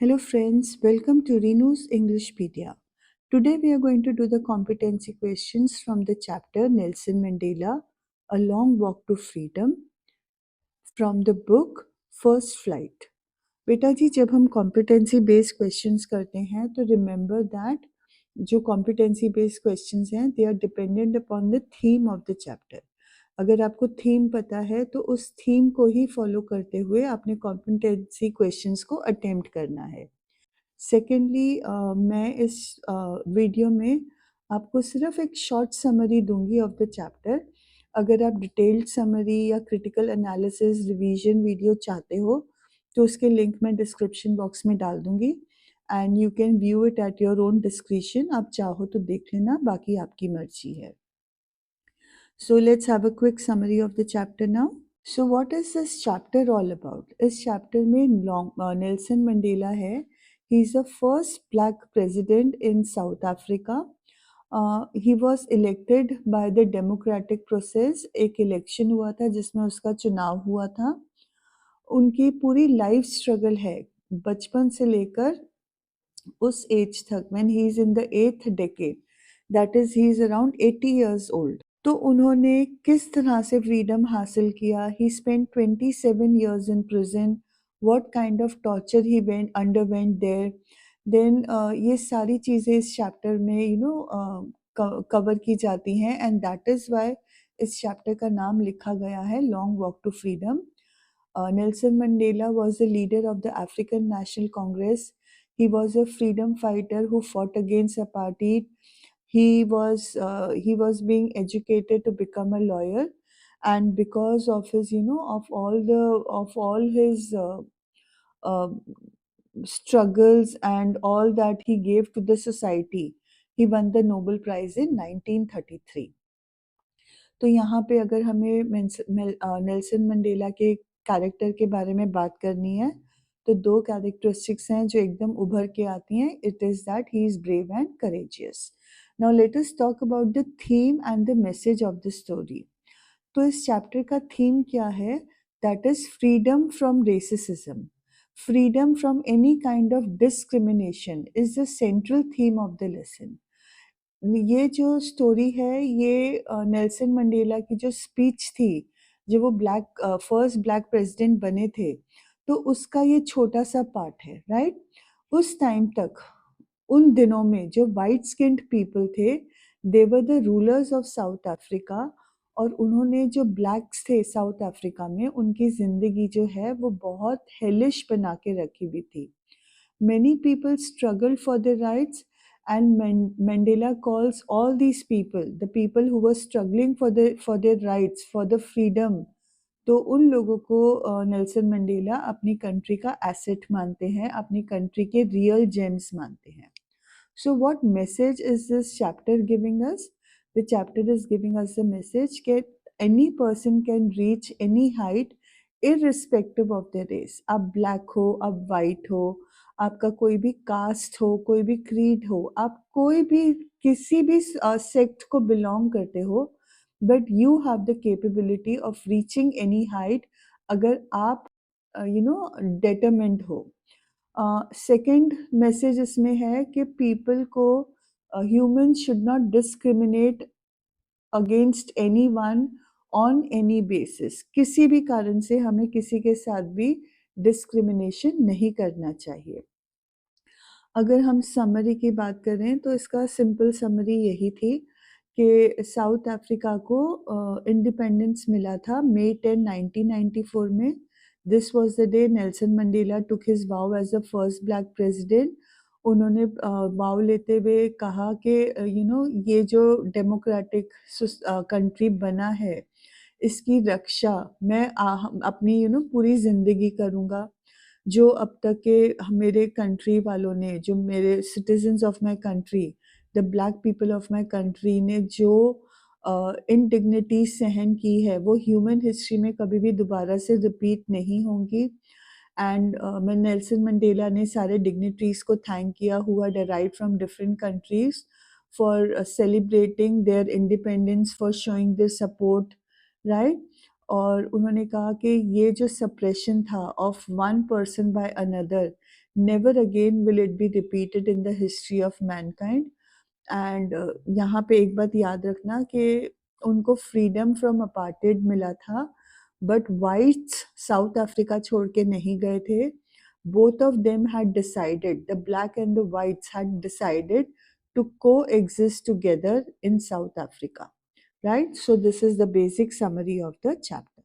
Hello friends, welcome to Renu's Englishpedia. Today we are going to do the competency questions from the chapter Nelson Mandela, A Long Walk to Freedom from the book First Flight. बेटा जी जब हम competency based questions करते हैं तो remember that जो competency based questions हैं they are dependent upon the theme of the chapter. अगर आपको थीम पता है तो उस थीम को ही फॉलो करते हुए आपने कॉम्पिटेंसी क्वेश्चंस को अटेम्प्ट करना है। सेकेंडली मैं इस वीडियो में आपको सिर्फ एक शॉर्ट समरी दूंगी ऑफ द चैप्टर। अगर आप डिटेल्ड समरी या क्रिटिकल एनालिसिस रिवीजन वीडियो चाहते हो तो उसके लिंक मैं डिस्क्रिप्शन बॉक्स में डाल दूंगी and you can view it at your own description. आप चाहो तो देख लेना, बाकी आपकी मर्जी है। So let's have a quick summary of the chapter now. So what is this chapter all about? इस चैप्टर में नेल्सन मंडेला है। He is the first black president in South Africa. He was elected by the democratic process. एक election हुआ था जिसमें उसका चुनाव हुआ था। उनकी पूरी लाइफ स्ट्रगल है बचपन से लेकर उस एज तक, when he is in the 8th decade, that is he is around 80 years old। तो उन्होंने किस तरह से फ्रीडम हासिल किया? He spent 27 years in prison. What kind of torture he went underwent there. Then ये सारी चीज़ें इस चैप्टर में कवर की जाती हैं एंड दैट इज़ वाई इस चैप्टर का नाम लिखा गया है long walk to freedom. Nelson Mandela was the leader of the African National Congress. He was a freedom fighter who fought against apartheid. He was being educated to become a lawyer, and because of his of all his uh, struggles and all that he gave to the society, he won the Nobel Prize in 1933. तो यहाँ पे अगर हमें Nelson Mandela के character के बारे में बात करनी है तो दो कैरेक्टरिस्टिक्स हैं जो एकदम उभर के आती हैं। It is that he is brave and courageous. Now let us talk about the theme and the message of the story. तो इस चैप्टर का थीम क्या है? That is freedom from racism. Freedom from any kind of discrimination is the central theme of the lesson. ये जो story है ये Nelson Mandela की जो स्पीच थी, जब वो फर्स्ट ब्लैक प्रेसिडेंट बने थे, तो उसका ये छोटा-सा पार्ट है, राइट? उस टाइम तक, उन दिनों में जो व्हाइट स्किन्ड पीपल थे, they were the rulers of South Africa. और उन्होंने जो ब्लैक्स थे साउथ अफ्रीका में, उनकी ज़िंदगी जो है वो बहुत हेलिश बना के रखी हुई थी। Many people struggled for their rights, and Mandela calls all these people, the people who were struggling for their rights, for the freedom, तो उन लोगों को नेल्सन मंडेला अपनी कंट्री का एसेट मानते हैं, अपनी कंट्री के रियल जेम्स मानते हैं। So what message is this chapter giving us? The chapter is giving us a message that any person can reach any height irrespective of their race. आप black हो, आप white हो, आपका कोई भी कास्ट हो, कोई भी क्रीड हो, आप कोई भी किसी भी सेक्ट को बिलोंग करते हो, but you have the capability of reaching any height अगर आप डिटरमिन्ड हो। सेकंड मैसेज इसमें है कि पीपल को human should not discriminate against anyone on any basis. किसी भी कारण से हमें किसी के साथ भी डिस्क्रिमिनेशन नहीं करना चाहिए। अगर हम समरी की बात करें तो इसका सिंपल समरी यही थी कि साउथ अफ्रीका को इंडिपेंडेंस मिला था मई 10, 1994 में। This was the day Nelson Mandela took his vow as the first black president. उन्होंने वाव लेते हुए कहा कि ये जो डेमोक्रेटिक कंट्री बना है, इसकी रक्षा मैं अपनी पूरी ज़िंदगी करूँगा। जो अब तक के मेरे कंट्री वालों ने, जो मेरे citizens of my country, the black people of my country ने जो इनडिग्निटी सहन की है, वो ह्यूमन हिस्ट्री में कभी भी दोबारा से रिपीट नहीं होंगी। एंड मैं नेल्सन मंडेला ने सारे डिग्निटरीज को थैंक किया who are arrived from different countries for celebrating their independence, for showing their support, right? और उन्होंने कहा कि ये जो सप्रेशन था of one person by another, never again will it be repeated in the history of mankind. And यहाँ पे एक बात याद रखना कि उनको फ्रीडम फ्रॉम अपार्टेड मिला था, बट वाइट्स साउथ अफ्रीका छोड़ के नहीं गए थे. Both of them had decided, the black and the whites had decided to coexist together in South Africa, right? So this is the basic summary of the chapter.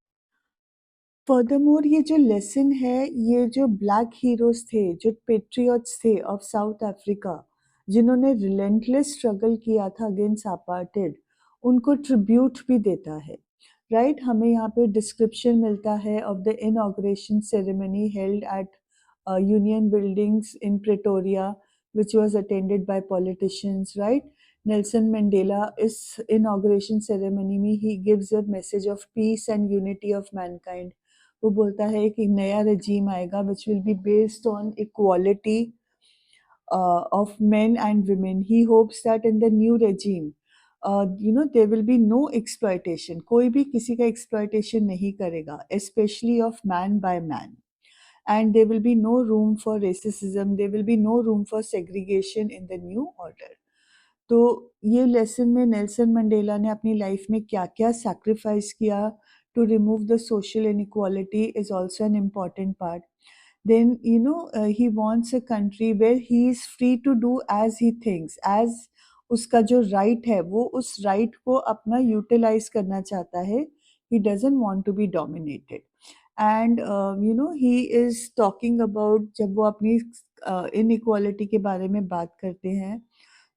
Furthermore ये जो lesson है, ये जो black heroes थे, जो patriots थे of South Africa, जिन्होंने relentless struggle किया था अगेंस्ट अपार्टेड, उनको ट्रिब्यूट भी देता है, राइट? हमें यहाँ पे डिस्क्रिप्शन मिलता है of the inauguration ceremony held at union buildings in Pretoria which was attended by politicians, right? Nelson Mandela is inauguration ceremony में he gives a message of peace and unity of mankind. वो बोलता है कि नया रजीम आएगा which will be based on equality of men and women. He hopes that in the new regime, there will be no exploitation. कोई भी किसी का exploitation नहीं करेगा, especially of man by man. And there will be no room for racism. There will be no room for segregation in the new order. तो ये lesson में Nelson Mandela ने अपनी लाइफ में क्या क्या सैक्रिफाइस किया to remove the social inequality is also an important part. then he wants a country where he is free to do as he thinks, as उसका जो राइट है वो उस राइट को अपना यूटिलाइज करना चाहता है. he doesn't want to be dominated. and he is talking about, जब वो अपनी inequality के बारे में बात करते हैं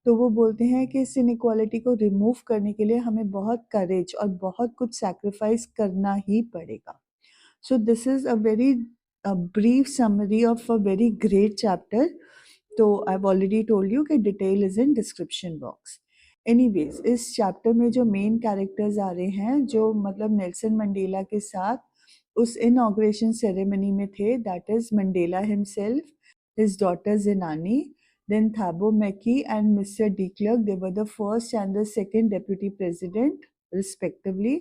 तो वो बोलते हैं कि इस इनइक्वालिटी को रिमूव करने के लिए हमें बहुत करेज और बहुत कुछ सैक्रिफाइस करना ही पड़ेगा. सो this is a very brief summary of a very great chapter. तो I've already told you कि detail is in description box. Anyways, इस चैप्टर में जो मेन कैरेक्टर्स आ रहे हैं, जो मतलब नेल्सन मंडेला के साथ उस इनॉग्रेशन सेरेमनी में थे, that is Mandela himself, his daughter Zenani, then Thabo Mbeki and Mr. de Klerk. They were the first and the second deputy president respectively.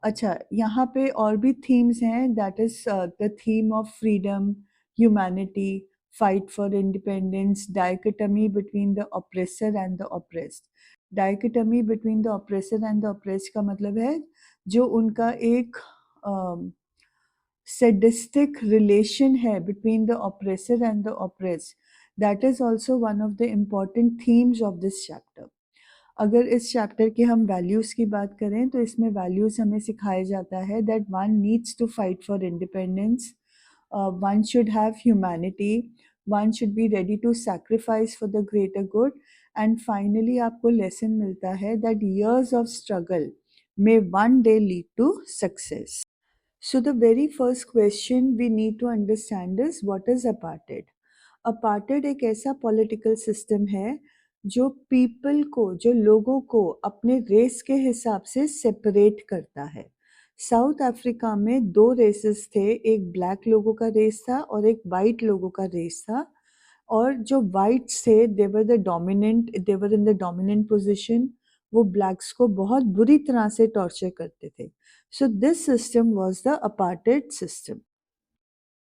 अच्छा, यहाँ पे और भी थीम्स हैं, that is the theme of freedom, humanity, fight for independence, dichotomy between the oppressor and the oppressed. Dichotomy between the oppressor and the oppressed का मतलब है जो उनका एक sadistic relation है between the oppressor and the oppressed. That is also one of the important themes of this chapter. अगर इस chapter की हम वैल्यूज़ की बात करें तो इसमें वैल्यूज़ हमें सिखाया जाता है that one needs to fight for independence, one should have humanity, one should be ready to sacrifice for the greater good, and finally आपको लेसन मिलता है that years of struggle may one day lead to success. So the very first question we need to understand is what is apartheid? Apartheid एक ऐसा political system है जो people को, जो लोगों को अपने रेस के हिसाब से सेपरेट करता है. साउथ अफ्रीका में दो रेसेस थे, एक ब्लैक लोगों का रेस था और एक वाइट लोगों का रेस था. और जो वाइट्स थे, they were in the dominant position. वो ब्लैक्स को बहुत बुरी तरह से टॉर्चर करते थे. So this system was the apartheid system.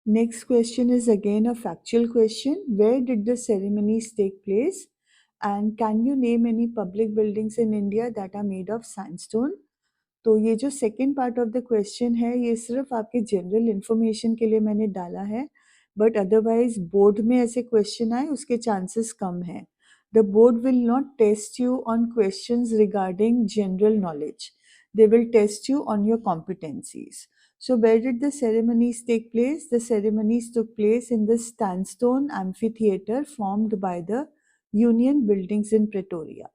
Next question is again a factual question. Where did the ceremonies take place? And can you name any public buildings in India that are made of sandstone? तो ये जो second part of the question है, ये सिर्फ आपके general information के लिए मैंने डाला है, बट अदरवाइज बोर्ड में ऐसे क्वेश्चन आए उसके चांसेस कम हैं. The board will not test you on questions regarding general knowledge, they will test you on your competencies. So where did the ceremonies take place? The ceremonies took place in the sandstone amphitheater formed by the Union buildings in Pretoria.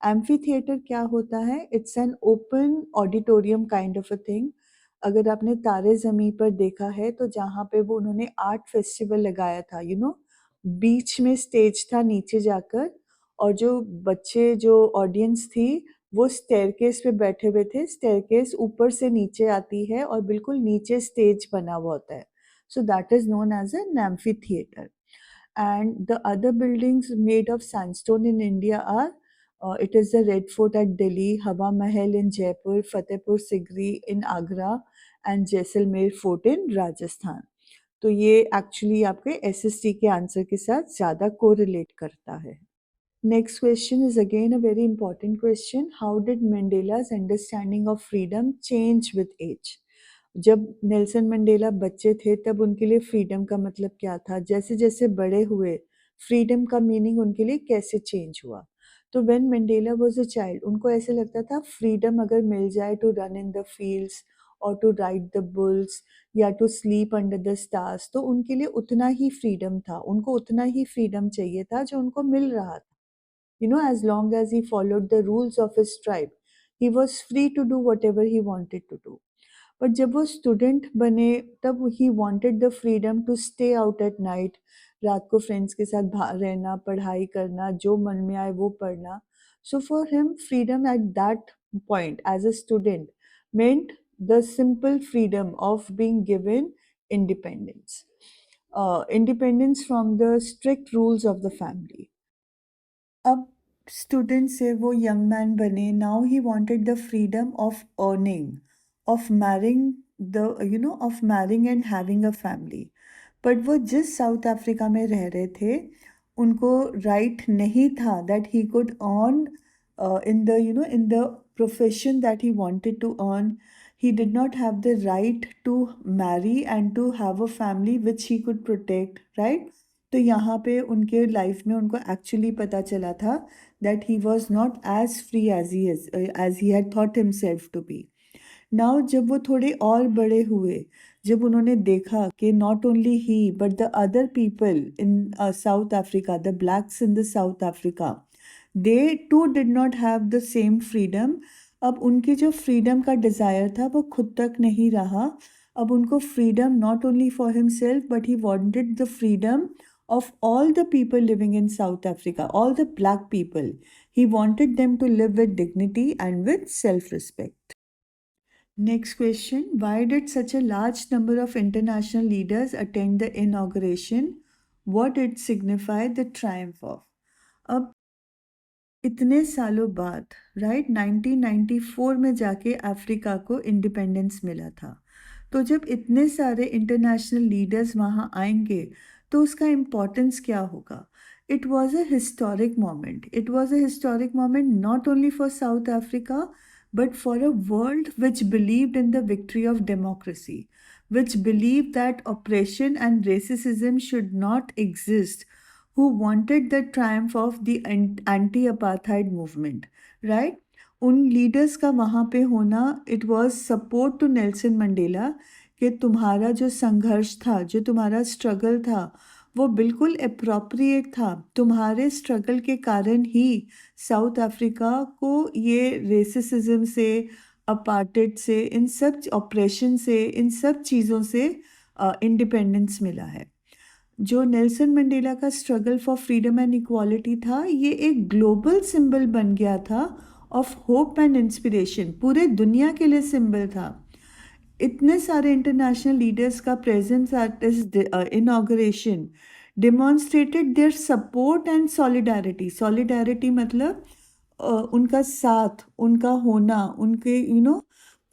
Amphitheatre क्या होता है? It's an open auditorium kind of a thing. अगर आपने तारे ज़मीं पर देखा है तो जहाँ पे वो उन्होंने आर्ट फेस्टिवल लगाया था, बीच में स्टेज था नीचे जाकर, और जो बच्चे, जो ऑडियंस थी, वो स्टेयरकेस पे बैठे हुए थे. स्टेयरकेस ऊपर से नीचे आती है और बिल्कुल नीचे स्टेज बना हुआ होता है. So that is known as an amphitheatre. And the other buildings made of sandstone in India are, it is the Red Fort at Delhi, Hawa Mahal in Jaipur, Fatehpur Sikri in Agra, and Jaisalmer Fort in Rajasthan. तो ये actually आपके SST के answer के साथ ज़्यादा correlate करता है। Next question is again a very important question. How did Mandela's understanding of freedom change with age? जब नेल्सन मंडेला बच्चे थे तब उनके लिए फ्रीडम का मतलब क्या था, जैसे जैसे बड़े हुए फ्रीडम का मीनिंग उनके लिए कैसे चेंज हुआ। तो when Mandela was a child उनको ऐसे लगता था फ्रीडम अगर मिल जाए to run in the fields और टू राइड द बुल्स या to sleep under the stars, तो उनके लिए उतना ही फ्रीडम था, उनको उतना ही फ्रीडम चाहिए था जो उनको मिल रहा था। As long as he followed the rules of his tribe, he was free to do whatever he wanted to do. But जब वो स्टूडेंट बने तब he wanted the freedom to stay out at night, रात को friends के साथ बाहर रहना, पढ़ाई करना, जो मन में आए वो पढ़ना। So for him freedom at that point as a student meant the simple freedom of being given independence, independence from the strict rules of the family. अब स्टूडेंट से वो यंग मैन बने, now he wanted the freedom of earning, of marrying of marrying and having a family. But वो जिस south Africa में रह रहे थे उनको राइट नहीं था that he could earn in the profession that he wanted to earn. he did not have the right to marry and to have a family which he could protect, right? तो यहाँ पे उनके life में उनको actually पता चला था that he was not as free as he had thought himself to be. Now जब वो थोड़े और बड़े हुए, जब उन्होंने देखा कि not only he but the other people in South Africa, the blacks in the South Africa, they too did not have the same freedom. अब उनकी जो फ्रीडम का डिज़ायर था वो खुद तक नहीं रहा। अब उनको freedom not only for himself but he wanted the freedom of all the people living in South Africa, all the black people. He wanted them to live with dignity and with self-respect. Next question. Why did such a large number of international leaders attend the inauguration? What did signify the triumph of? अब इतने सालों बाद, right, 1994 में जाके Africa को independence मिला था। तो जब इतने सारे इंटरनेशनल लीडर्स वहाँ आएंगे तो उसका इम्पोर्टेंस क्या होगा? It was a historic moment, it was a historic moment not only for south Africa but for a world which believed in the victory of democracy, which believed that oppression and racism should not exist, who wanted the triumph of the anti-apartheid movement, right? उन leaders का वहाँ पे होना, it was support to Nelson Mandela कि तुम्हारा जो संघर्ष था, जो तुम्हारा स्ट्रगल था वो बिल्कुल अप्रोप्रिएट था। तुम्हारे स्ट्रगल के कारण ही साउथ अफ्रीका को ये रेसिज्म से, अपार्टेड से, इन सब ऑपरेशन से, इन सब चीज़ों से इंडिपेंडेंस मिला है। जो नेल्सन मंडेला का struggle for freedom and equality था, ये एक ग्लोबल सिंबल बन गया था ऑफ होप एंड इंस्पिरेशन, पूरे दुनिया के लिए सिंबल था। इतने सारे इंटरनेशनल लीडर्स का presence at this inauguration demonstrated their support and solidarity. Solidarity मतलब उनका साथ, उनका होना, उनके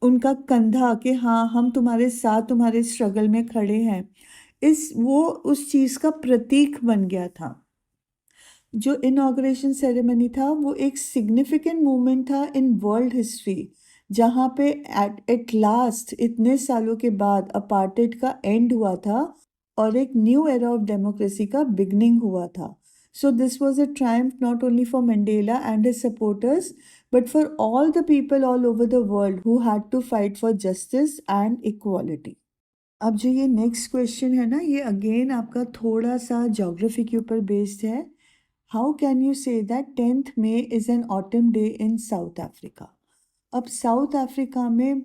उनका कंधा कि हाँ हम तुम्हारे साथ, तुम्हारे स्ट्रगल में खड़े हैं, वो उस चीज़ का प्रतीक बन गया था। जो इनॉग्रेशन सेरेमनी था वो एक सिग्निफिकेंट मोमेंट था इन वर्ल्ड हिस्ट्री, जहाँ पे एट लास्ट इतने सालों के बाद अपार्टेड का एंड हुआ था और एक न्यू एरा ऑफ डेमोक्रेसी का बिगनिंग हुआ था। So this was a triumph not only for Mandela and his supporters but for all the people all over the world who had to fight for justice and equality. अब जो ये next question है ना, ये again आपका थोड़ा सा geography के ऊपर बेस्ड है। How can you say that 10th May is an autumn day in South Africa? अब साउथ अफ्रीका में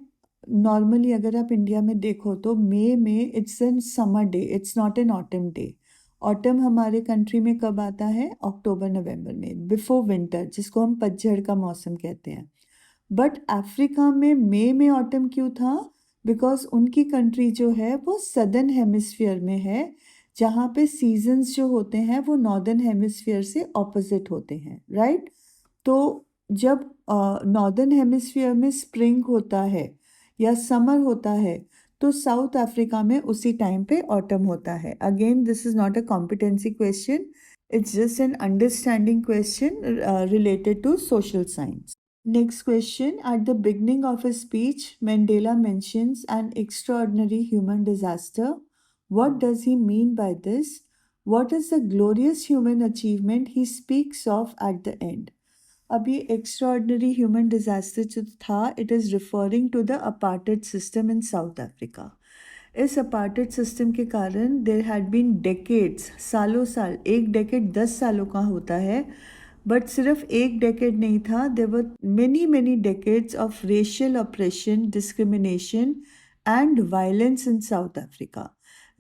नॉर्मली अगर आप इंडिया में देखो तो मई में it's an summer day, it's not an autumn day. Autumn हमारे कंट्री में कब आता है? अक्टूबर नवंबर में, बिफोर विंटर, जिसको हम पतझड़ का मौसम कहते हैं। बट अफ्रीका में मई में ऑटम क्यों था? बिकॉज उनकी कंट्री जो है वो सदर्न हेमिस्फीयर में है, जहाँ पे सीजन्स जो होते हैं वो नॉर्दर्न हेमिस्फीयर से ऑपोजिट होते हैं, राइट? तो जब नॉर्दर्न हेमिस्फीयर में स्प्रिंग होता है या समर होता है तो साउथ अफ्रीका में उसी टाइम पे ऑटम होता है. Again this is not a competency question, it's just an understanding question related to social science. Next question. At the beginning of his speech, Mandela mentions an extraordinary human disaster. What does he mean by this? What is the glorious human achievement he speaks of at the end? अब ये extraordinary human disaster जो था, it is referring to the apartheid system in South Africa. इस apartheid system के कारण there had been decades, सालों साल, एक डेकेड 10 सालों का होता है, बट सिर्फ एक डेकेड नहीं था, there were many many decades of racial oppression, discrimination and violence in South Africa.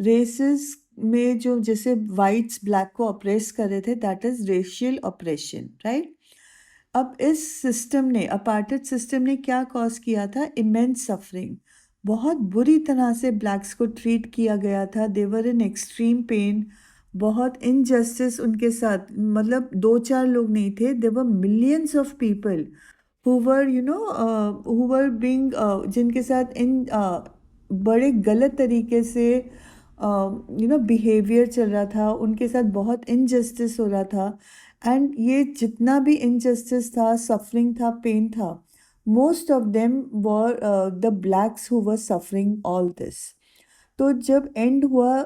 Races में जो जैसे वाइट्स ब्लैक को ऑपरेस कर रहे थे, that is racial operation, right. अब इस सिस्टम ने, अपार्टेड सिस्टम ने क्या कॉज किया था? Immense suffering. बहुत बुरी तरह से ब्लैक्स को ट्रीट किया गया था. They were in extreme pain. बहुत इनजस्टिस उनके साथ, मतलब दो चार लोग नहीं थे, they were millions of people who were who were being जिनके साथ इन बड़े गलत तरीके से बिहेवियर चल रहा था, उनके साथ बहुत इनजस्टिस हो रहा था. एंड ये जितना भी इनजस्टिस था, सफरिंग था, पेन था, most of them were the blacks who were suffering all this. तो जब एंड हुआ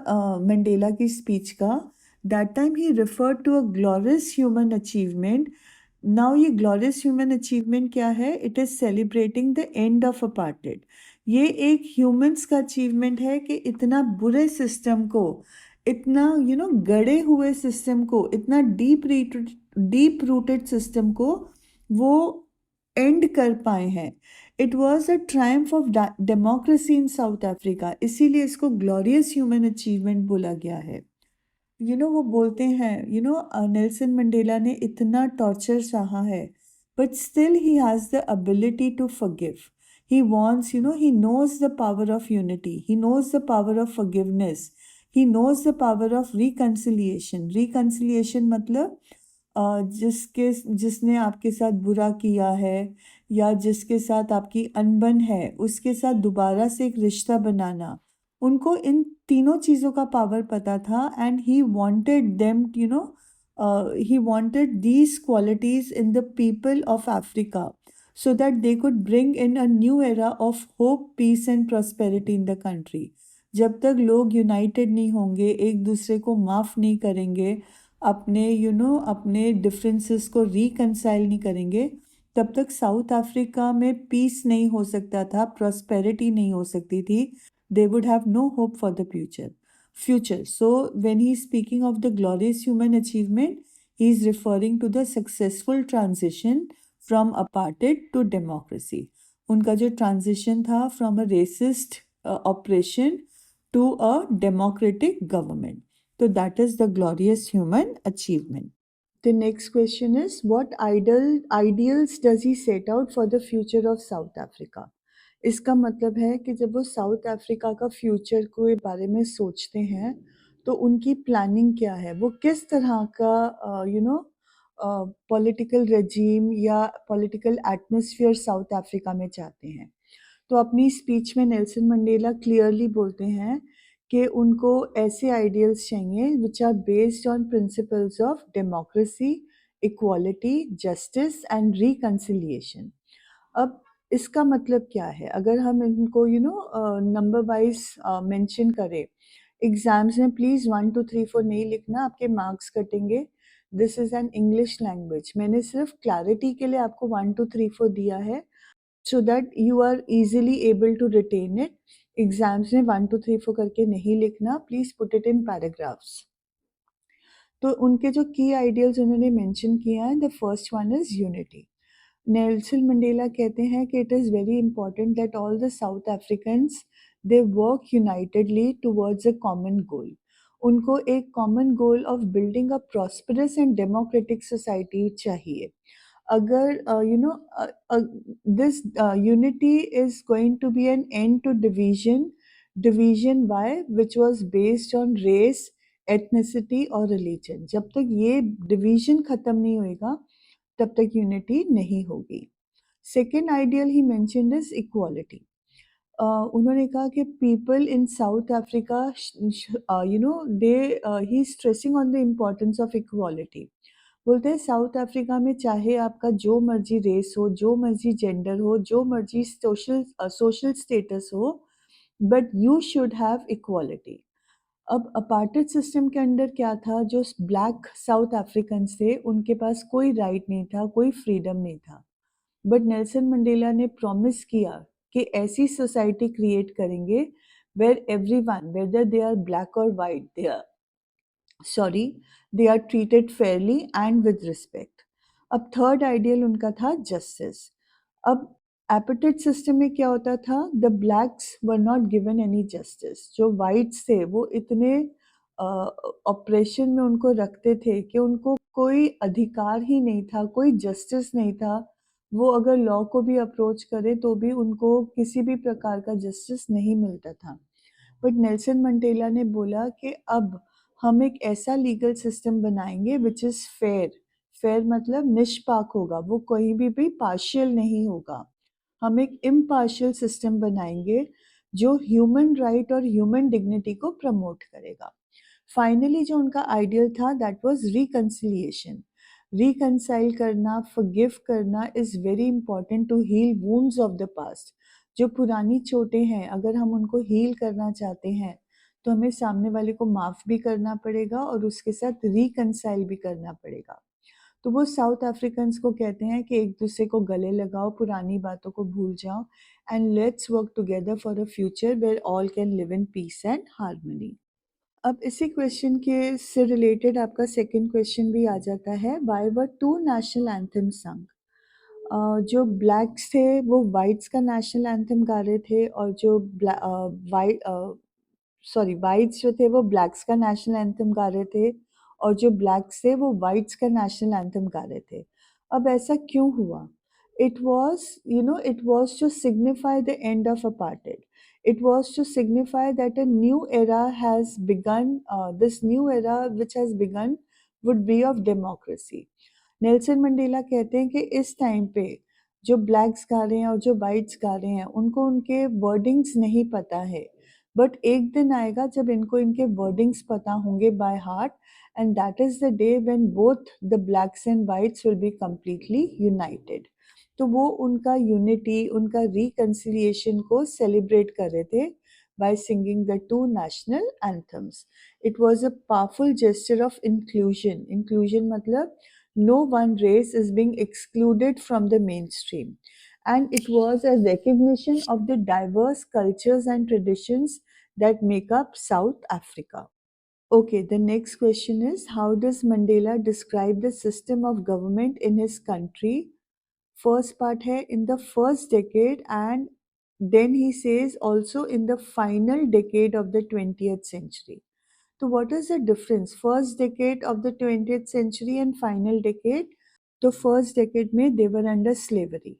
मंडेला की स्पीच का, दैट टाइम ही referred to a glorious human achievement. Now ये ग्लोरियस ह्यूमन अचीवमेंट क्या है? It is celebrating the end of apartheid. ये एक ह्यूमंस का अचीवमेंट है कि इतना बुरे सिस्टम को, इतना गड़े हुए सिस्टम को, इतना डीप रूटेड सिस्टम को वो एंड कर पाए हैं. It was a Triumph of democracy in South Africa, इसीलिए इसको ग्लोरियस ह्यूमन अचीवमेंट बोला गया है. वो बोलते हैं, नेल्सन मंडेला ने इतना टॉर्चर सहा है, but still he has the ability to forgive. He wants, he knows the power of unity, he knows the power of forgiveness, he knows the power of reconciliation. Reconciliation मतलब जिसने आपके साथ बुरा किया है या जिसके साथ आपकी अनबन है, उसके साथ दोबारा से एक रिश्ता बनाना. उनको इन तीनों चीज़ों का पावर पता था. And he wanted them, he wanted these qualities in the people of Africa so that they could bring in a new era of hope, peace and prosperity in the country. जब तक लोग United नहीं होंगे, एक दूसरे को माफ़ नहीं करेंगे, अपने अपने डिफरेंसेस को रिकनसाइल नहीं करेंगे, तब तक साउथ अफ्रीका में पीस नहीं हो सकता था, प्रॉस्पेरिटी नहीं हो सकती थी. They would have no hope for the future. So when he is speaking of the glorious human achievement, he is referring to the successful transition from apartheid to democracy. उनका जो transition था from a racist oppression to a democratic government. So that is the glorious human achievement. The next question is, what ideals does he set out for the future of South Africa? इसका मतलब है कि जब वो south Africa का future के बारे में सोचते हैं, तो उनकी प्लानिंग क्या है, वो किस तरह का पॉलिटिकल रेजीम या पॉलिटिकल एटमॉस्फेयर साउथ अफ्रीका में चाहते हैं. तो अपनी स्पीच में नेल्सन मंडेला क्लियरली बोलते हैं कि उनको ऐसे आइडियल्स चाहिए which are based on principles of democracy, equality, justice and reconciliation. अब इसका मतलब क्या है? अगर हम इनको नंबर वाइज मेंशन करें, एग्जाम्स में प्लीज़ 1 2 3 4 नहीं लिखना, आपके मार्क्स कटेंगे. This is an English language. मैंने सिर्फ क्लैरिटी के लिए आपको 1 2 3 4 दिया है, so that you are easily able to retain it. Exams में 1 2 3 4 करके नहीं लिखना, please put it in paragraphs. तो उनके जो की आइडियल्स उन्होंने मेंशन किया है, the first one is unity. Nelson Mandela कहते हैं कि it is very important that all the south Africans they work unitedly towards a common goal. उनको एक common goal of building a prosperous and democratic society चाहिए. अगर this unity is going to be an end to division why, which was based on race, ethnicity और religion. जब तक ये division खत्म नहीं होएगा, तब तक unity नहीं होगी. Second ideal he mentioned is equality. उन्होंने कहा कि people in South Africa you know they he is stressing on the importance of equality. बोलते हैं साउथ अफ्रीका में चाहे आपका जो मर्जी रेस हो, जो मर्जी जेंडर हो, जो मर्जी सोशल सोशल स्टेटस हो, but you should have equality. अब अपार्टेड सिस्टम के अंडर क्या था, जो ब्लैक साउथ अफ्रीकन थे उनके पास कोई राइट नहीं था, कोई फ्रीडम नहीं था। बट नेल्सन मंडेला ने प्रॉमिस किया कि ऐसी सोसाइटी क्रिएट करेंगे where everyone, whether they are black और white, sorry they are treated fairly and with respect. अब थर्ड आइडियल उनका था जस्टिस। अब एपिटेट सिस्टम में क्या होता था, the blacks were not given any justice. जो वाइट्स थे वो इतने ऑपरेशन में उनको रखते थे कि उनको कोई अधिकार ही नहीं था, कोई जस्टिस नहीं था। वो अगर लॉ को भी अप्रोच करे तो भी उनको किसी भी प्रकार का जस्टिस नहीं मिलता था। बट नेल्सन मंडेला ने बोला कि अब हम एक ऐसा लीगल सिस्टम बनाएंगे विच इज़ फेयर। फेयर मतलब निष्पक्ष होगा, वो कहीं भी पार्शियल नहीं होगा। हम एक इम्पार्शियल सिस्टम बनाएंगे जो ह्यूमन राइट और ह्यूमन डिग्निटी को प्रमोट करेगा। फाइनली जो उनका आइडियल था दैट वाज रिकंसिलिएशन। रिकंसाइल करना, फॉरगिव करना is very important to heal wounds of the past. जो पुरानी चोटें हैं अगर हम उनको हील करना चाहते हैं तो हमें सामने वाले को माफ़ भी करना पड़ेगा और उसके साथ रिकंसाइल भी करना पड़ेगा। तो वो साउथ अफ्रीकन्स को कहते हैं कि एक दूसरे को गले लगाओ, पुरानी बातों को भूल जाओ and let's work together for a future where all can live in peace and harmony. अब इसी क्वेश्चन के से रिलेटेड आपका सेकंड क्वेश्चन भी आ जाता है, why were two national anthem sung. जो ब्लैक्स थे वो वाइट्स का नेशनल एंथम गा रहे थे और जो वाइट सॉरी वाइट्स जो थे वो ब्लैक्स का नेशनल एंथम गा रहे थे और जो ब्लैक्स थे वो वाइट्स का नेशनल एंथम गा रहे थे। अब ऐसा क्यों हुआ? It was it was to signify the end of apartheid. It was to signify that a new era has begun. This new era which has begun would be of democracy. Nelson Mandela कहते हैं कि इस time पे जो blacks गा रहे हैं और जो वाइट्स गा रहे हैं उनको उनके वर्डिंग्स नहीं पता है, बट एक दिन आएगा जब इनको इनके वर्डिंग्स पता होंगे by heart, and that is the day when both the blacks and whites will be completely united. तो वो उनका यूनिटी, उनका रिकंसिलिएशन को सेलिब्रेट कर रहे थे by singing the two national anthems. It was a powerful gesture of inclusion. Inclusion matlab no one race is being excluded from the mainstream. And it was a recognition of the diverse cultures and traditions that make up South Africa. Okay, the next question is, how does Mandela describe the system of government in his country? First part hai in the first decade, and then he says also in the final decade of the 20th century. So what is the difference? First decade of the 20th century and final decade. The first decade mein they were under slavery.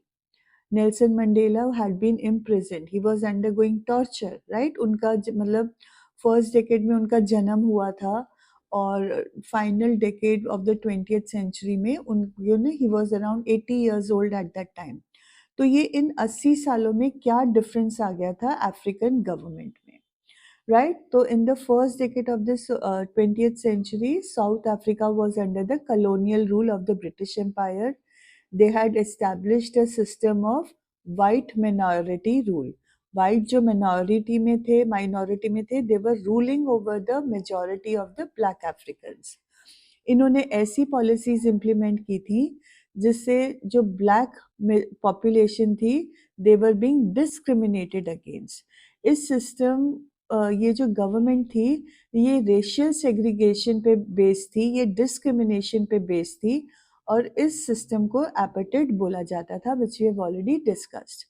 Nelson Mandela had been imprisoned. He was undergoing torture, right? उनका मतलब first decade में उनका जन्म हुआ था और final decade of the 20th century में उन he was around 80 years old at that time. तो ये इन 80 सालों में क्या डिफरेंस आ गया था अफ्रीकन गवर्नमेंट में, right? So in the first decade of this 20th century, South Africa was under the colonial rule of the British Empire. They had established a system of white minority rule. White जो minority में थे, they were ruling over the majority of the black Africans. इन्होंने ऐसी policies implement की थी जिससे जो black population थी दे वर बीइंग डिस्क्रिमिनेटेड अगेंस्ट। इस सिस्टम ये जो गवर्नमेंट थी ये रेशियल सेग्रीगेशन पे बेस्ड थी, ये डिस्क्रिमिनेशन पे बेस्ड थी और इस सिस्टम को एपार्टेड बोला जाता था, which we have already discussed.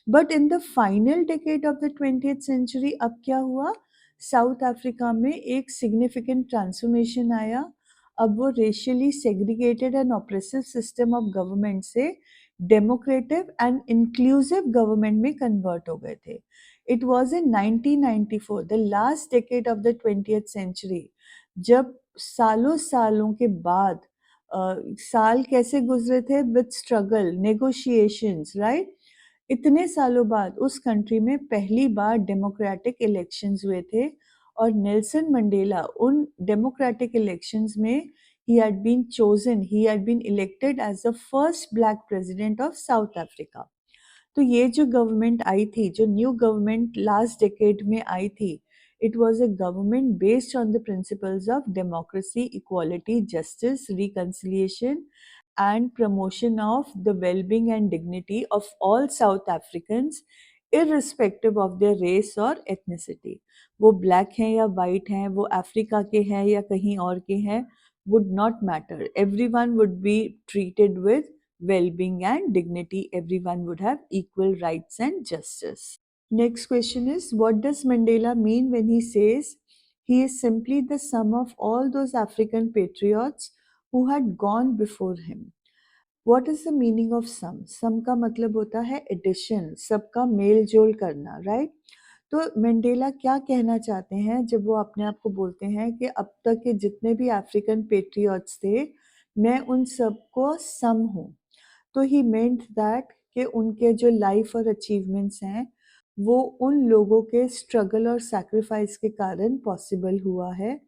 But in the final decade of the 20th century अब क्या हुआ, साउथ अफ्रीका में एक सिग्निफिकेंट ट्रांसफॉर्मेशन आया। अब वो racially segregated and oppressive system of government से डेमोक्रेटिव एंड इंक्लूसिव गवर्नमेंट में कन्वर्ट हो गए थे। It was in 1994, the last decade of the 20th century, जब सालों सालों के बाद साल कैसे गुजरे थे, विद स्ट्रगल, नेगोशिएशंस, राइट? इतने सालों बाद उस कंट्री में पहली बार डेमोक्रेटिक इलेक्शंस हुए थे और नेल्सन मंडेला उन डेमोक्रेटिक इलेक्शंस में he had been elected as the first black president of South Africa. तो ये जो गवर्नमेंट आई थी, जो न्यू गवर्नमेंट लास्ट डेकेड में आई थी, it was a government based on the principles of democracy, equality, justice, reconciliation and promotion of the well-being and dignity of all South Africans irrespective of their race or ethnicity. वो black हैं या white हैं, वो Africa के हैं या कहीं और के हैं, would not matter. Everyone would be treated with well-being and dignity. Everyone would have equal rights and justice. Next question is, what does Mandela mean when he says he is simply the sum of all those African patriots who had gone before him? What is the meaning of sum? Sum का मतलब होता है addition, सबका mail जोल करना, right? तो Mandela क्या कहना चाहते हैं जब वो अपने आप को बोलते हैं कि अब तक के जितने भी अफ्रीकन पेट्रियट्स थे, मैं उन सबको सम हूँ। तो ही मेंट दैट कि उनके जो लाइफ और अचीवमेंट्स हैं, वो उन लोगों के स्ट्रगल और सैक्रिफाइस के कारण पॉसिबल हुआ है,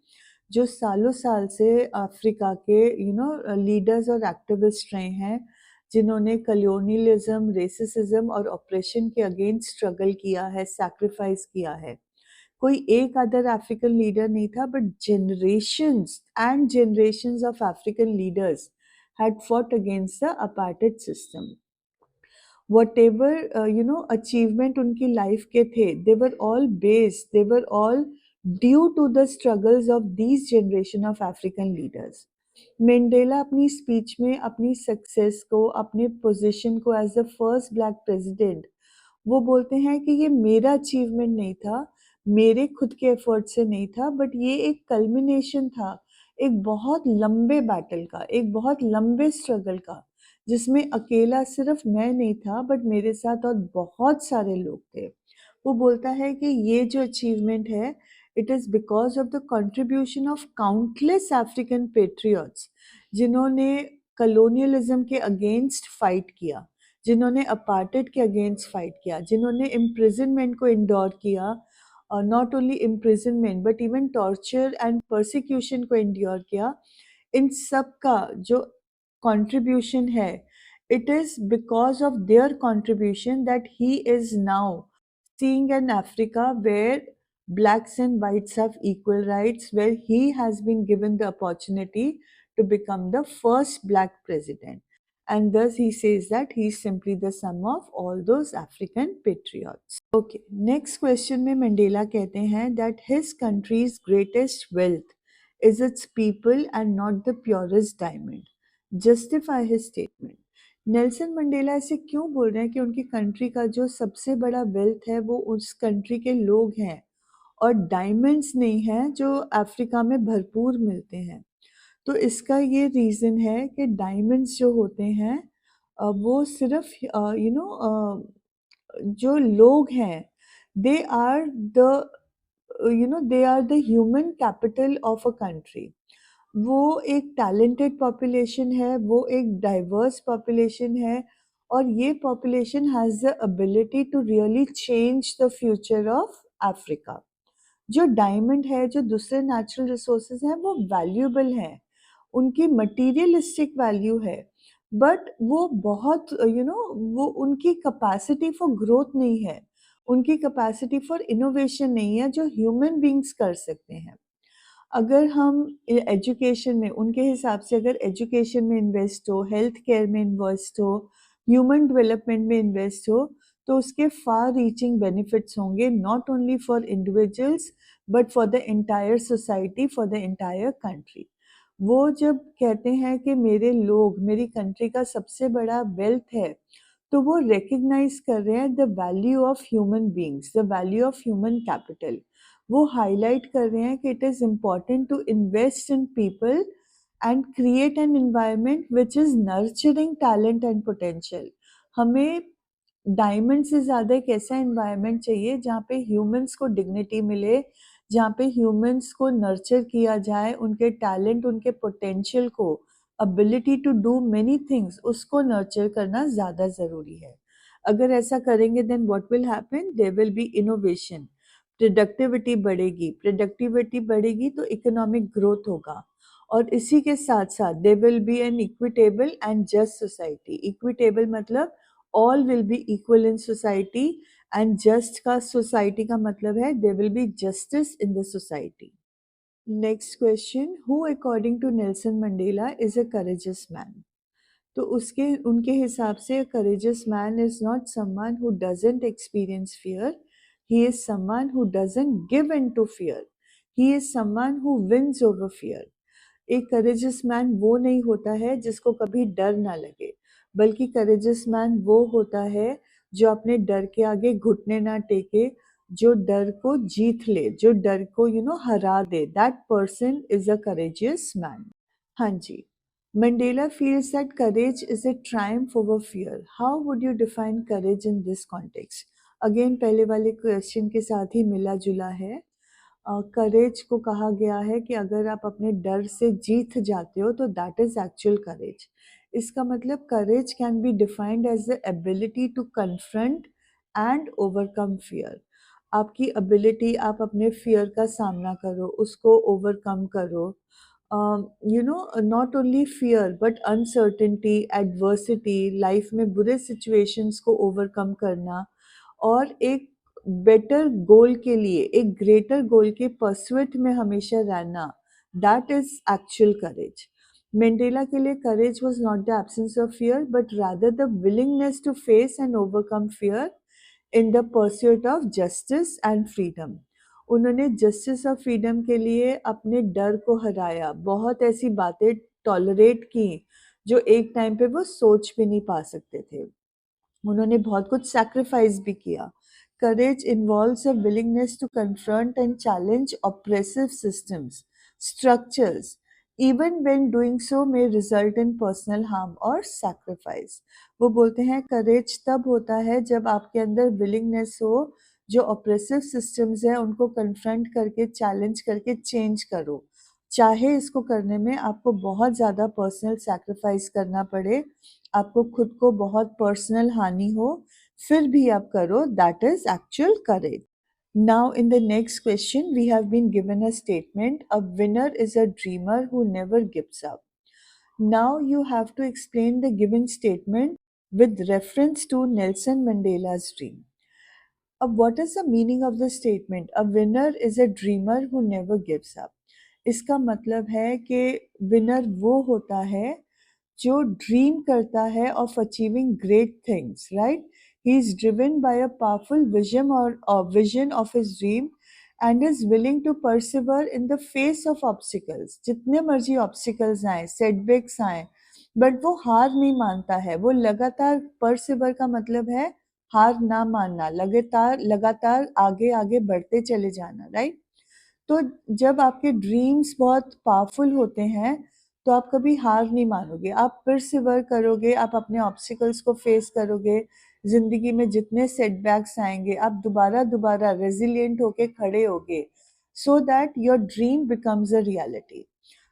जो सालों साल से अफ्रीका के लीडर्स और एक्टिविस्ट रहे हैं, जिन्होंने कलोनियलिज्म, रेसिज्म और ऑपरेशन के अगेंस्ट स्ट्रगल किया है, सैक्रिफाइस किया है। कोई एक अदर अफ्रीकन लीडर नहीं था, but generations and generations of African leaders had fought against the apartheid system. Whatever achievement उनकी लाइफ के थे, they were all due to the struggles of these generation of African leaders. Mandela अपनी speech में अपनी success को, अपने position को as the first black president, वो बोलते हैं कि ये मेरा अचीवमेंट नहीं था, मेरे खुद के एफर्ट से नहीं था, बट ये एक कल्मिनेशन था एक बहुत लंबे बैटल का, एक बहुत लंबे स्ट्रगल का, जिसमें अकेला सिर्फ मैं नहीं था, बट मेरे साथ और बहुत सारे लोग थे। वो बोलता है कि ये जो अचीवमेंट है, it is because of the contribution of countless African patriots, जिन्होंने कलोनियलिज्म के अगेंस्ट फाइट किया, जिन्होंने अपार्टेड के अगेंस्ट फाइट किया, जिन्होंने इम्प्रिजनमेंट को इंडोर किया, not only imprisonment but even torture and persecution को इंड्योर किया। इन सब का जो कंट्रीब्यूशन है, it is because of their contribution that he is now seeing an Africa where blacks and whites have equal rights, where he has been given the opportunity to become the first black president. And thus he says that he is simply the sum of all those African patriots. Okay, next question में Mandela कहते हैं that his country's greatest wealth is its people and not the purest diamond. Justify his statement. Nelson Mandela ऐसे क्यों बोल रहे हैं कि उनकी कंट्री का जो सबसे बड़ा वेल्थ है वो उस कंट्री के लोग हैं और डायमंड्स नहीं हैं जो अफ्रीका में भरपूर मिलते हैं। तो इसका ये रीज़न है कि डायमंड्स जो होते हैं वो सिर्फ जो लोग हैं, they are the they are the human capital of a country. वो एक टैलेंटेड पॉपुलेशन है, वो एक डाइवर्स पॉपुलेशन है और ये population has the ability to really change the future of Africa. जो डायमंड है, जो दूसरे नेचुरल रिसोर्सेज हैं, वो वैल्यूएबल हैं, उनकी मटीरियलिस्टिक वैल्यू है, बट वो बहुत वो उनकी कैपेसिटी फॉर ग्रोथ नहीं है, उनकी कैपेसिटी फॉर इनोवेशन नहीं है जो ह्यूमन बींग्स कर सकते हैं। अगर हम एजुकेशन में, उनके हिसाब से अगर एजुकेशन में इन्वेस्ट हो, हेल्थ केयर में इन्वेस्ट हो, ह्यूमन डेवलपमेंट में इन्वेस्ट हो, तो उसके फार रीचिंग बेनिफिट्स होंगे, not only for individuals but for the entire society, for the entire country. वो जब कहते हैं कि मेरे लोग मेरी कंट्री का सबसे बड़ा वेल्थ है, तो वो रिकग्नाइज कर रहे हैं the value of human beings, the value of human capital. वो हाईलाइट कर रहे हैं कि it is important to invest in people and create an environment which is nurturing talent and potential. हमें डायमंड से ज़्यादा एक ऐसा एनवायरनमेंट चाहिए जहाँ पे ह्यूमंस को डिग्निटी मिले, जहाँ पे ह्यूमंस को नर्चर किया जाए, उनके टैलेंट, उनके पोटेंशियल को, ability to do many things, उसको नर्चर करना ज़्यादा ज़रूरी है। अगर ऐसा करेंगे then what will happen, there will be innovation, productivity बढ़ेगी तो इकोनॉमिक ग्रोथ होगा। और इसी के साथ साथ there will be an equitable and just society. Equitable मतलब all will be equal in society, and just का सोसाइटी का मतलब है there will be justice in the society. Next question, who according to Nelson Mandela is a courageous man? तो उसके उनके हिसाब से courageous man is not someone who doesn't experience fear, he is someone who doesn't give in to fear, he is someone who wins over fear. एक courageous man वो नहीं होता है जिसको कभी डर ना लगे, बल्कि करेजियस मैन वो होता है जो अपने डर के आगे घुटने ना टेके, जो डर को जीत ले, जो डर को हरा दे। That person is a courageous man. हाँ जी। Mandela feels that courage is a triumph over fear. How would you define courage in this context? Again पहले वाले क्वेश्चन के साथ ही मिला जुला है। करेज को कहा गया है कि अगर आप अपने डर से जीत जाते हो तो दैट इज एक्चुअल करेज। इसका मतलब courage can be defined as the ability to confront and overcome fear. आपकी एबिलिटी, आप अपने फियर का सामना करो, उसको ओवरकम करो। Not only fear but uncertainty, adversity, life में बुरे सिचुएशंस को ओवरकम करना, और एक बेटर गोल के लिए, एक ग्रेटर गोल के परस्यूट में हमेशा रहना, that is actual courage. Mandela के लिए courage was not the absence of fear but rather the willingness to face and overcome fear in the pursuit of justice and freedom. उन्होंने जस्टिस और freedom के लिए अपने डर को हराया, बहुत ऐसी बातें टॉलरेट की जो एक टाइम पे वो सोच भी नहीं पा सकते थे। उन्होंने बहुत कुछ सैक्रिफाइस भी किया। Courage involves a willingness to confront and challenge oppressive systems, structures, even when doing so may result in personal harm और सैक्रिफाइस। वो बोलते हैं करेज तब होता है जब आपके अंदर विलिंगनेस हो, जो ऑप्रेसिव सिस्टम्स है उनको कन्फ्रंट करके, चैलेंज करके चेंज करो, चाहे इसको करने में आपको बहुत ज़्यादा पर्सनल सैक्रिफाइस करना पड़े, आपको खुद को बहुत पर्सनल हानि हो, फिर भी आप करो, that is actual courage. Now, in the next question, we have been given a statement: a winner is a dreamer who never gives up. Now, you have to explain the given statement with reference to Nelson Mandela's dream. अब what is the meaning of the statement? A winner is a dreamer who never gives up. इसका मतलब है कि winner वो होता है जो dream करता है of achieving great things, right? He is driven by a powerful vision of his dream and is willing to persevere in the face of obstacles. जितने मर्जी ऑब्स्टिकल्स आए, सेटबैक्स आए, बट वो हार नहीं मानता है। वो लगातार, परसिवर का मतलब है हार ना मानना, लगातार लगातार आगे आगे बढ़ते चले जाना, राइट? तो जब आपके ड्रीम्स बहुत पावरफुल होते हैं तो आप कभी हार नहीं मानोगे, आप परसिवर करोगे, आप अपने ऑब्स्टिकल्स को फेस करोगे। जिंदगी में जितने सेटबैक्स आएंगे आप दोबारा दोबारा रेजिलिएंट होके खड़े होगे, so that your dream becomes a reality.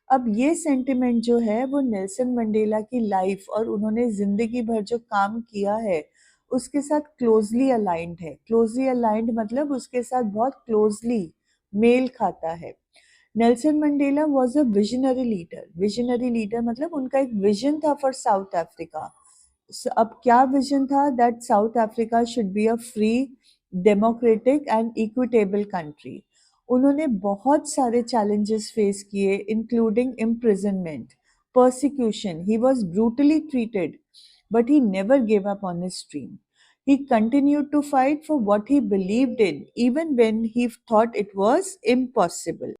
अब ये सेंटिमेंट जो है वो नेल्सन मंडेला की लाइफ और उन्होंने जिंदगी भर जो काम किया है उसके साथ क्लोजली अलाइंड है। क्लोजली अलाइंड मतलब उसके साथ बहुत क्लोजली मेल खाता है। Nelson Mandela was a visionary leader. Visionary leader मतलब उनका एक विजन था फॉर साउथ अफ्रीका। अब क्या विजन था? That south Africa should be a free, democratic and equitable country. उन्होंने बहुत सारे चैलेंजेस फेस किए, including imprisonment, persecution. He was brutally treated, but he never gave up on his dream. He continued to fight for what he believed in, even when he thought it was impossible.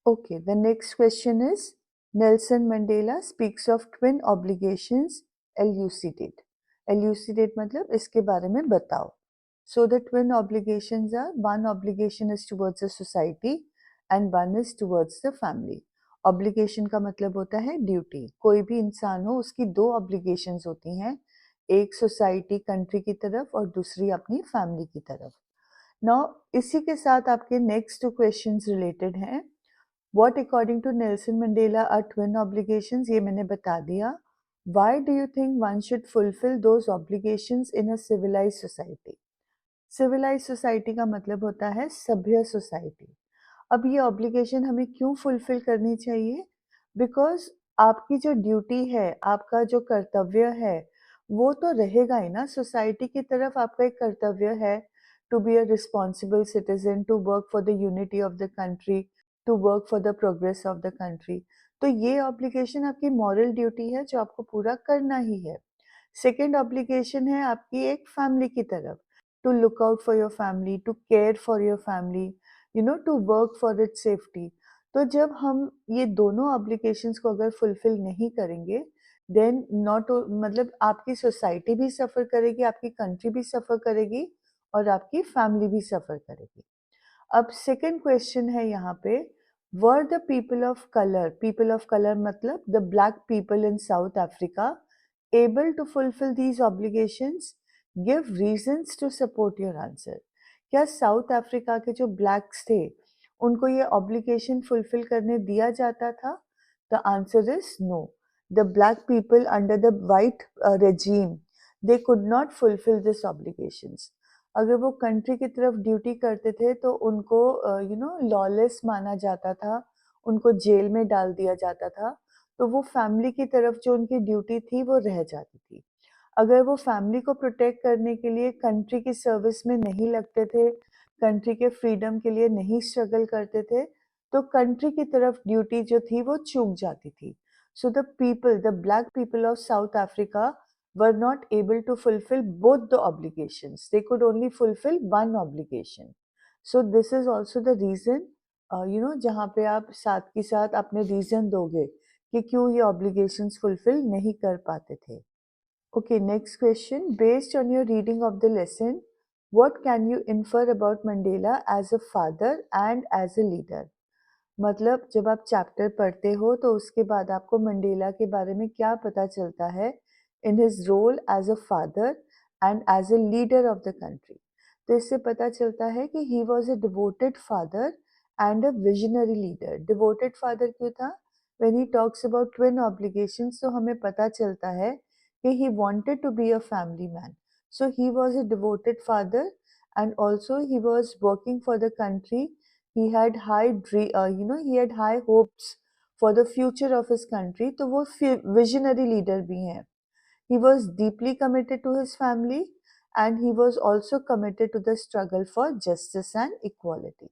Okay, the next question is Nelson Mandela speaks of twin obligations. Elucidate. Elucidate मतलब इसके बारे में बताओ. So the twin obligations are, one obligation is towards the society and one is towards the family. Obligation का मतलब होता है duty. कोई भी इंसान हो उसकी दो obligations होती हैं, एक सोसाइटी कंट्री की तरफ और दूसरी अपनी फैमिली की तरफ। नाउ इसी के साथ आपके नेक्स्ट टू क्वेश्चंस रिलेटेड हैं। What according to Nelson Mandela are twin obligations? ये मैंने बता दिया। Why do you think one should fulfill those obligations in a civilized society? Civilized society का मतलब होता है सभ्य सोसाइटी। अब ये ऑब्लिगेशन हमें क्यों फुलफिल करनी चाहिए? बिकॉज आपकी जो ड्यूटी है, आपका जो कर्तव्य है, वो तो रहेगा ही ना। सोसाइटी की तरफ आपका एक कर्तव्य है to be a responsible citizen, to work for the unity of the country, to work for the progress of the country. तो ये ऑब्लिगेशन आपकी मॉरल ड्यूटी है जो आपको पूरा करना ही है। सेकेंड ऑब्लिगेशन है आपकी एक फैमिली की तरफ, to look out for your family, to care for your family, to work for its safety. तो जब हम ये दोनों ऑब्लिगेशंस को अगर फुलफिल नहीं करेंगे, देन नॉट मतलब आपकी सोसाइटी भी सफ़र करेगी, आपकी कंट्री भी सफ़र करेगी और आपकी फैमिली भी सफ़र करेगी। अब सेकंड क्वेश्चन है यहाँ पे, were the people of colour मतलब the black people in South Africa able to fulfil these obligations? Give reasons to support your answer. क्या साउथ अफ्रीका के जो ब्लैक्स थे उनको ये ऑब्लिगेशन फुलफिल करने दिया जाता था? The answer is no. The black people under the white regime, they could not fulfill this obligations. अगर वो कंट्री की तरफ ड्यूटी करते थे तो उनको लॉलेस माना जाता था, उनको जेल में डाल दिया जाता था। तो वो फैमिली की तरफ जो उनकी ड्यूटी थी वो रह जाती थी। अगर वो फैमिली को प्रोटेक्ट करने के लिए कंट्री की सर्विस में नहीं लगते थे, कंट्री के फ्रीडम के लिए नहीं स्ट्रगल करते थे, तो कंट्री की तरफ ड्यूटी जो थी वो चूक जाती थी। So the black people of South Africa were not able to fulfill both the obligations. They could only fulfill one obligation. So this is also the reason, जहाँ पे आप साथ के साथ अपने रीजन दोगे कि क्यों ये obligations fulfill नहीं कर पाते थे। Okay, next question. Based on your reading of the lesson, what can you infer about Mandela as a father and as a leader? मतलब जब आप चैप्टर पढ़ते हो तो उसके बाद आपको मंडेला के बारे में क्या पता चलता है in his role as a father and as a leader of the country? तो इससे पता चलता है कि he was a devoted father and a visionary leader. Devoted father क्यों था? When he talks about twin obligations तो हमें पता चलता है कि he wanted to be a family man. So he was a devoted father and also he was working for the country. He had he had high hopes for the future of his country. तो वो visionary leader भी हैं. He was deeply committed to his family and he was also committed to the struggle for justice and equality.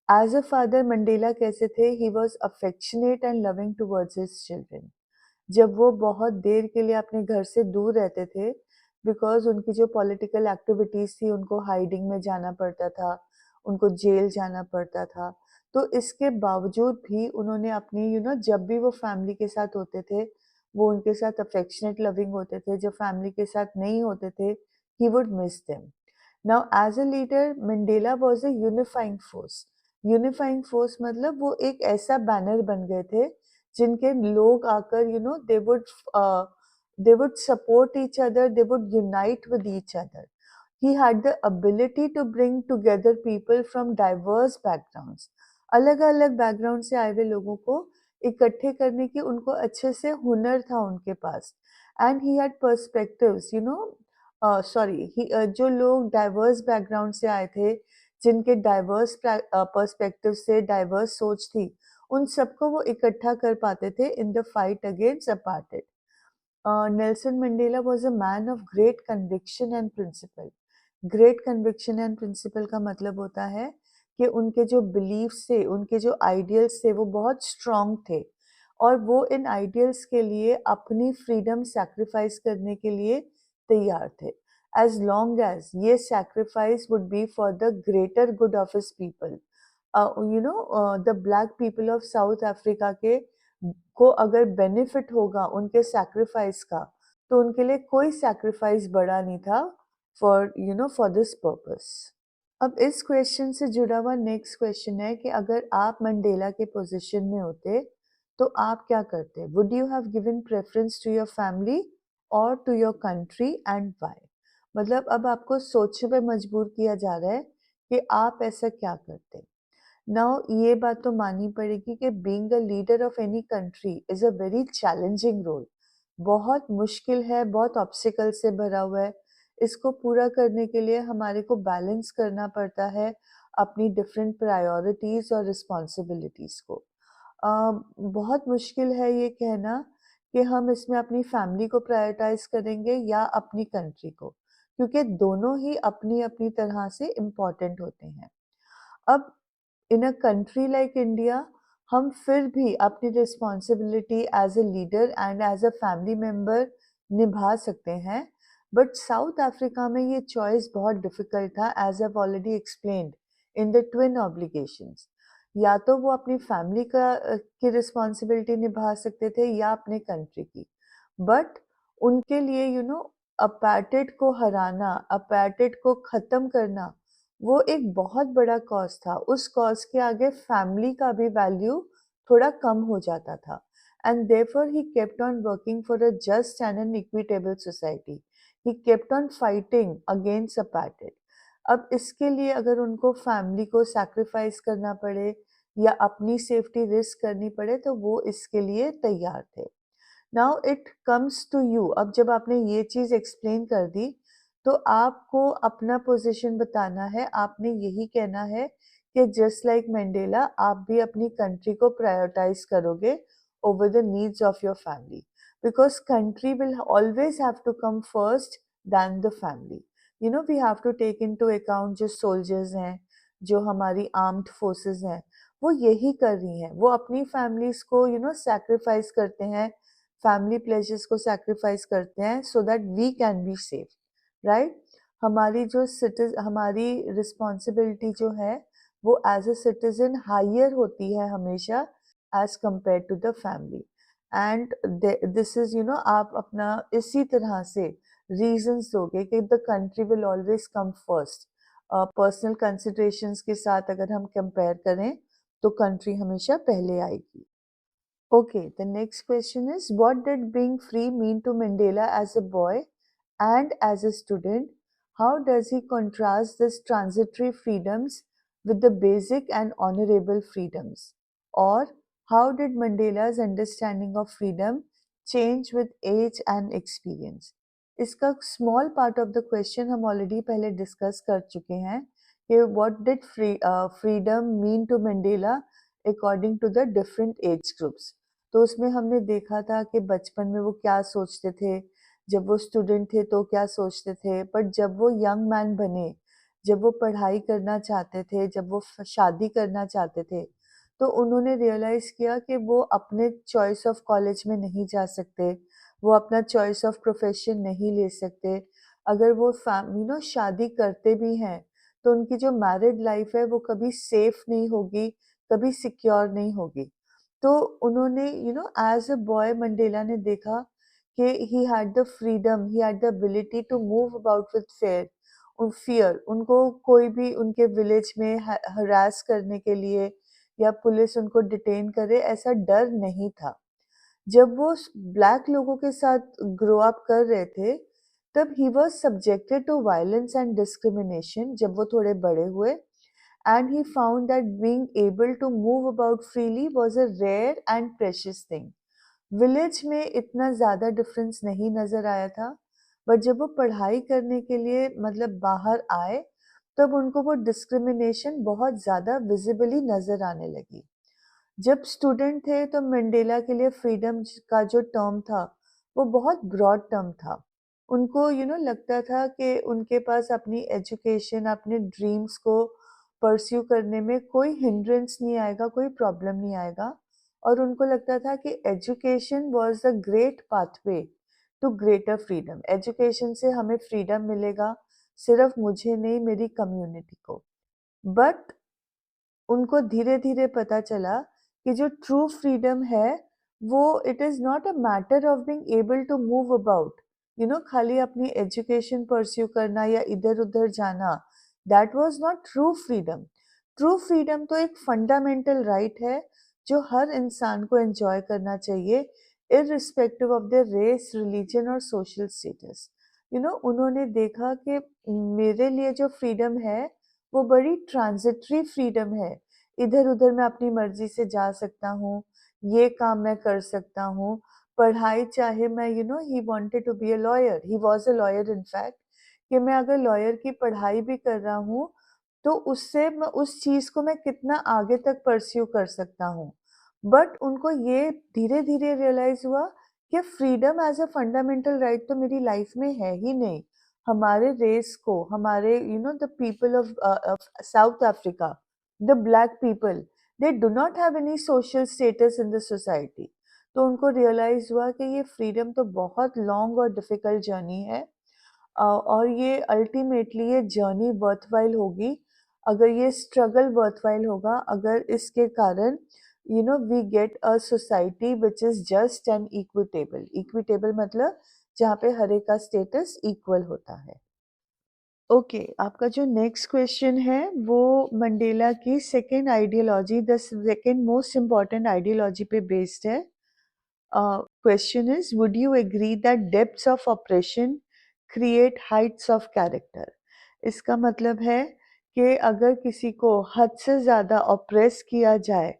As a father, Mandela कैसे थे? He was affectionate and loving towards his children. जब वो बहुत देर के लिए अपने घर से दूर रहते थे, बिकॉज़ उनकी जो पॉलिटिकल एक्टिविटीज़ थी उनको हाइडिंग में जाना पड़ता था, उनको जेल जाना पड़ता था। तो इसके बावजूद भी उन्होंने अपनी जब भी वो फैमिली के साथ होते थे, वो उनके साथ अफेक्शनेट लविंग होते थे। जब फैमिली के साथ नहीं होते थे, he would miss them. Now as a leader Mandela was a unifying force. Unifying force मतलब वो एक ऐसा बैनर बन गए थे जिनके लोग आकर they would support each other, they would unite with each other. He had the ability to bring together people from diverse backgrounds. अलग अलग बैकग्राउंड से आए हुए लोगों को इकट्ठे करने की उनको अच्छे से हुनर था उनके पास। And he had perspectives, sorry, जो लोग डाइवर्स बैकग्राउंड से आए थे, जिनके डाइवर्स पर्सपेक्टिव से डाइवर्स सोच थी, उन सबको वो इकट्ठा कर पाते थे in the fight against apartheid. Nelson Mandela was a man of great conviction and principle. Great conviction and principle का मतलब होता है कि उनके जो बिलीफ्स थे, उनके जो आइडियल्स थे, वो बहुत स्ट्रॉन्ग थे और वो इन आइडियल्स के लिए अपनी फ्रीडम सैक्रिफाइस करने के लिए तैयार थे, एज लॉन्ग एज ये sacrifice would be for the greater good of his people. The black people of South Africa के को अगर बेनिफिट होगा उनके सैक्रिफाइस का, तो उनके लिए कोई सैक्रिफाइस बड़ा नहीं था फॉर दिस पर्पस। अब इस क्वेश्चन से जुड़ा हुआ नेक्स्ट क्वेश्चन है कि अगर आप मंडेला के पोजीशन में होते तो आप क्या करते? Would you have given preference to your family और to your country and why? मतलब अब आपको सोचने पे मजबूर किया जा रहा है कि आप ऐसा क्या करते। नाउ ये बात तो माननी पड़ेगी कि being a leader of any country is a very challenging role. बहुत मुश्किल है, बहुत ऑब्स्टिकल से भरा हुआ है। इसको पूरा करने के लिए हमारे को बैलेंस करना पड़ता है अपनी डिफरेंट प्रायोरिटीज़ और रिस्पॉन्सिबिलिटीज़ को। बहुत मुश्किल है ये कहना कि हम इसमें अपनी फैमिली को प्रायोरिटाइज़ करेंगे या अपनी कंट्री को, क्योंकि दोनों ही अपनी-अपनी तरह से इम्पोर्टेंट होते हैं। अब in a country like India हम फिर भी अपनी responsibility as a leader and as a family member निभा सकते हैं, बट साउथ अफ्रीका में ये चॉइस बहुत डिफिकल्ट था, as I already explained in the twin obligations. या तो वो अपनी फैमिली की रिस्पॉन्सिबिलिटी निभा सकते थे या अपने कंट्री की, बट उनके लिए अपार्टेड को हराना, अपार्टेड को खत्म करना, वो एक बहुत बड़ा कॉज़ था। उस कॉज़ के आगे फैमिली का भी वैल्यू थोड़ा कम हो जाता था। And therefore he kept on working for a just and an equitable society. He kept on fighting against apartheid. अब इसके लिए अगर उनको फैमिली को सैक्रिफाइस करना पड़े या अपनी सेफ्टी रिस्क करनी पड़े, तो वो इसके लिए तैयार थे। Now it comes to you. अब जब आपने ये चीज़ एक्सप्लेन कर दी, तो आपको अपना पोजीशन बताना है। आपने यही कहना है कि जस्ट लाइक मंडेला, आप भी अपनी कंट्री को प्रायोरिटाइज करोगे over the needs of your family, because country will always have to come first than the family. We have to take into account जो सोल्जर्स हैं, जो हमारी आर्म्ड फोर्सेस हैं, वो यही कर रही हैं। वो अपनी फैमिलीज को सैक्रिफाइस करते हैं, फैमिली प्लेजर्स को सैक्रिफाइस करते हैं so that we can be safe, right? हमारी रिस्पॉन्सिबिलिटी जो है वो एज अ सिटीजन हायर होती है हमेशा as compare to the family. And this is आप अपना इसी तरह से रीजंस दोगे कि the country will always come first. Personal considerations के साथ अगर हम कंपेयर करें तो कंट्री हमेशा पहले आएगी। Okay, the next question is, what did being free mean to Mandela as a boy and as a student? How does he contrast these transitory freedoms with the basic and honorable freedoms? Or how did Mandela's understanding of freedom change with age and experience? इसका small part of the question हम already पहले discuss कर चुके हैं कि what did freedom mean to Mandela according to the different age groups. तो उसमें हमने देखा था कि बचपन में वो क्या सोचते थे, जब वो स्टूडेंट थे तो क्या सोचते थे, बट जब वो यंग मैन बने, जब वो पढ़ाई करना चाहते थे, जब वो शादी करना चाहते थे, तो उन्होंने रियलाइज़ किया कि वो अपने चॉइस ऑफ कॉलेज में नहीं जा सकते, वो अपना चॉइस ऑफ प्रोफेशन नहीं ले सकते। अगर वो शादी करते भी हैं, तो उनकी जो मैरिड लाइफ है वो कभी सेफ नहीं होगी, कभी सिक्योर नहीं होगी। तो उन्होंने एज अ बॉय मंडेला ने देखा कि he had the freedom, he had the ability to move about with fear. उनको कोई भी उनके विलेज में हरास करने के लिए या पुलिस उनको डिटेन करे, ऐसा डर नहीं था। जब वो ब्लैक लोगों के साथ ग्रो अप कर रहे थे, तब he was subjected to violence and discrimination जब वो थोड़े बड़े हुए, and he found that being able to move about freely was a rare and precious thing. Village में इतना ज़्यादा डिफरेंस नहीं नज़र आया था, बट जब वो पढ़ाई करने के लिए मतलब बाहर आए, तब उनको वो डिस्क्रिमिनेशन बहुत ज़्यादा विजिबली नज़र आने लगी। जब स्टूडेंट थे तो मंडेला के लिए फ्रीडम का जो टर्म था वो बहुत ब्रॉड टर्म था। उनको लगता था कि उनके पास अपनी एजुकेशन, अपने ड्रीम्स को परस्यू करने में कोई हिंड्रेंस नहीं आएगा, कोई प्रॉब्लम नहीं आएगा। और उनको लगता था कि education was the great pathway to greater freedom. Education से हमें फ्रीडम मिलेगा, सिर्फ मुझे नहीं, मेरी कम्युनिटी को। बट उनको धीरे-धीरे पता चला कि जो ट्रू फ्रीडम है, वो it is not a matter of being able to move about, खाली अपनी एजुकेशन परस्यू करना या इधर-उधर जाना, that was not true freedom. True freedom तो एक फंडामेंटल राइट है, जो हर इंसान को एन्जॉय करना चाहिए, irrespective of their race, religion और सोशल स्टेटस। उन्होंने देखा कि मेरे लिए जो फ्रीडम है, वो बड़ी ट्रांजिटरी फ्रीडम है। इधर-उधर मैं अपनी मर्ज़ी से जा सकता हूँ, ये काम मैं कर सकता हूँ, पढ़ाई चाहे मैं he wanted to be a lawyer, he was a lawyer in fact, कि मैं अगर लॉयर की पढ़ाई भी कर रहा हूँ, तो उससे मैं उस चीज़ को मैं कितना आगे तक परस्यू कर सकता हूँ। बट उनको ये धीरे-धीरे रियलाइज़ हुआ कि freedom as a fundamental right तो मेरी लाइफ में है ही नहीं। हमारे रेस को, हमारे the people of South Africa, the black people, they do not have any social status in the society. तो उनको रियलाइज़ हुआ कि ये फ्रीडम तो बहुत लॉन्ग और डिफ़िकल्ट जर्नी है, और ये अल्टीमेटली ये जर्नी वर्थवाइल होगी, अगर ये स्ट्रगल वर्थवाइल होगा, अगर इसके कारण we get a society which is just and equitable. Equitable मतलब जहाँ पे हर एक का स्टेटस इक्वल होता है। ओके, आपका जो नेक्स्ट क्वेश्चन है वो मंडेला की second ideology, the second most important ideology पे बेस्ड है। Question is, would you agree that depths of oppression create heights of character? इसका मतलब है कि अगर किसी को हद से ज़्यादा ऑप्रेस किया जाए,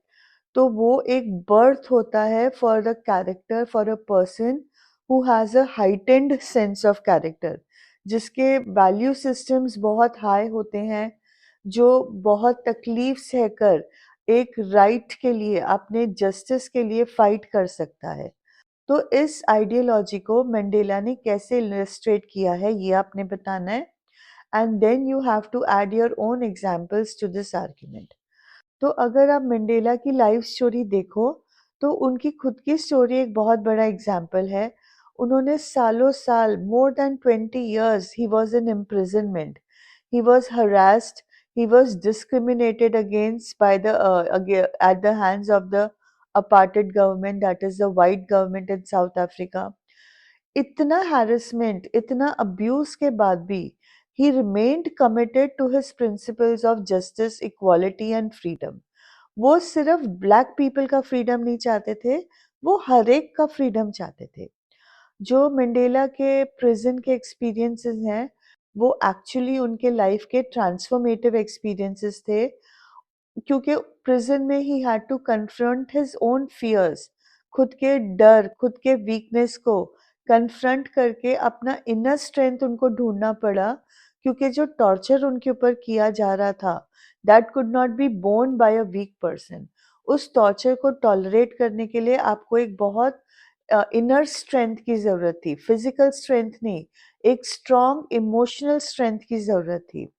तो वो एक बर्थ होता है for the character, for a person who has a heightened sense of character, जिसके वैल्यू सिस्टम्स बहुत हाई होते हैं, जो बहुत तकलीफ सहकर एक राइट के लिए, अपने जस्टिस के लिए फाइट कर सकता है। तो इस आइडियोलॉजी को मंडेला ने कैसे इलस्ट्रेट किया है, ये आपने बताना है, and then you have to add your own examples to this argument. तो अगर आप मंडेला की लाइफ स्टोरी देखो, तो उनकी खुद की स्टोरी एक बहुत बड़ा एग्जाम्पल है। उन्होंने सालों साल, more than 20 years he was in imprisonment, he was harassed, he was discriminated against by at the hands of the apartheid government, that is the white government in South Africa. इतना harassment, इतना abuse के बाद भी he remained committed to his principles of justice, equality and freedom. वो सिर्फ black people का freedom नहीं चाहते थे, वो हर एक का फ्रीडम चाहते थे। जो मंडेला के प्रिजन के एक्सपीरियंसेस हैं, वो एक्चुअली उनके लाइफ के ट्रांसफॉर्मेटिव एक्सपीरियंसेस थे, क्योंकि प्रिजन में he had to confront his own fears, खुद के डर, खुद के वीकनेस को कन्फ्रंट करके अपना इनर स्ट्रेंथ उनको ढूंढना पड़ा, क्योंकि जो टॉर्चर उनके ऊपर किया जा रहा था, that could not be borne by a weak person. उस टॉर्चर को टॉलरेट करने के लिए आपको एक बहुत इनर स्ट्रेंथ की ज़रूरत थी, फिजिकल स्ट्रेंथ नहीं, एक स्ट्रॉन्ग इमोशनल स्ट्रेंथ की ज़रूरत थी।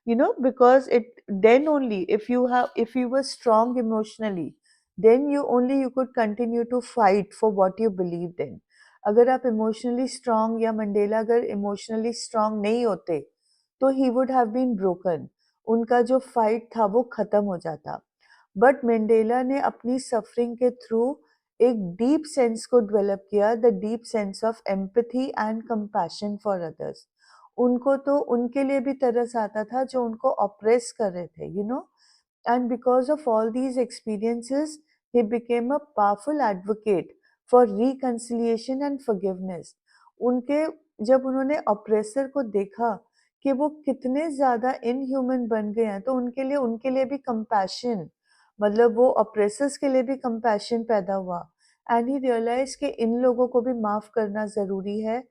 Because it then only, if you were strong emotionally, then you could continue to fight for what you believed in. अगर आप इमोशनली स्ट्रांग, या मंडेला अगर इमोशनली स्ट्रांग नहीं होते, तो he would have been broken, उनका जो फाइट था वो खत्म हो जाता। बट मंडेला ने अपनी सफरिंग के थ्रू एक डीप सेंस को डेवलप किया, the deep sense of empathy and compassion for others. उनको तो उनके लिए भी तरस आता था जो उनको ऑप्रेस कर रहे थे, and because of all these experiences, he became a powerful advocate for reconciliation and forgiveness. उनके जब उन्होंने ऑप्रेसर को देखा कि वो कितने ज़्यादा इनह्यूमन बन गए हैं, तो उनके लिए भी कंपैशन, मतलब वो ऑप्रेसर्स के लिए भी कंपैशन पैदा हुआ, एंड ही रियलाइज कि इन लोगों को भी माफ़ करना ज़रूरी है,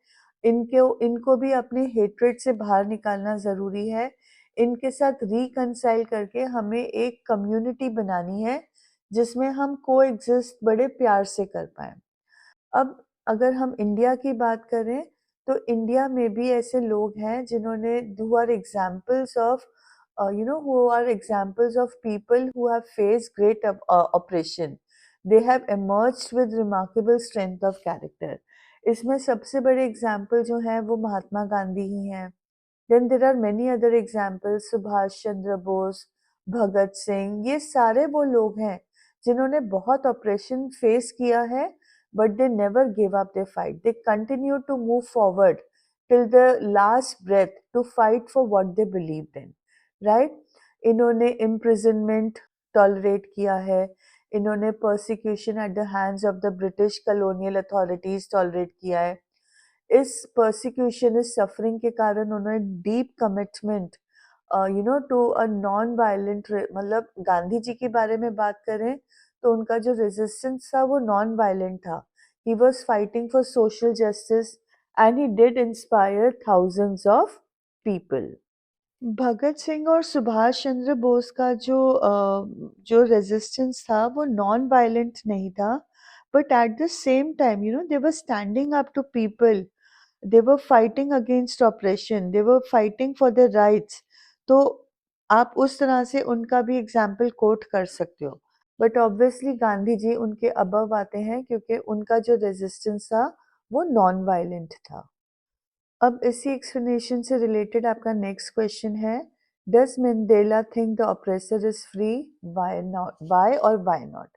इनको भी अपने हेट्रेड से बाहर निकालना ज़रूरी है, इनके साथ रिकंसाइल करके हमें एक कम्युनिटी बनानी है, जिसमें हम कोएग्जिस्ट बड़े प्यार से कर पाएँ। अब अगर हम इंडिया की बात करें, तो इंडिया में भी ऐसे लोग हैं जिन्होंने who are examples of who are examples of people who have faced great oppression, they have emerged with remarkable strength of character. इसमें सबसे बड़े एग्जाम्पल जो हैं वो महात्मा गांधी ही हैं। Then there are many other examples, Subhash Chandra Bose, Bhagat Singh, ये सारे वो लोग हैं जिन्होंने बहुत ऑपरेशन फेस किया है, but they never gave up their fight. They continued to move forward till the last breath to fight for what they believed in. Right? इन्होंने imprisonment tolerate किया है, इन्होंने persecution at the hands of the British colonial authorities tolerate किया है। इस persecution, इस suffering के कारण उन्होंने deep commitment to a non violent, मतलब गांधी जी के बारे में बात करें तो उनका जो रेजिस्टेंस था वो नॉन वायलेंट था, He was fighting for social justice and he did inspire thousands of people. Bhagat Singh और सुभाष चंद्र बोस का जो रेजिस्टेंस था वो नॉन वायलेंट नहीं था, but at the same time they were standing up to people, they were fighting against oppression, they were fighting for their rights. तो आप उस तरह से उनका भी एग्जाम्पल कोट कर सकते हो, बट ऑब्वियसली गांधी जी उनके अबव आते हैं क्योंकि उनका जो रेजिस्टेंस था वो नॉन वायलेंट था। अब इसी एक्सप्लेनेशन से रिलेटेड आपका नेक्स्ट क्वेश्चन है, does Mandela think the oppressor is free, why not, why और व्हाई नॉट?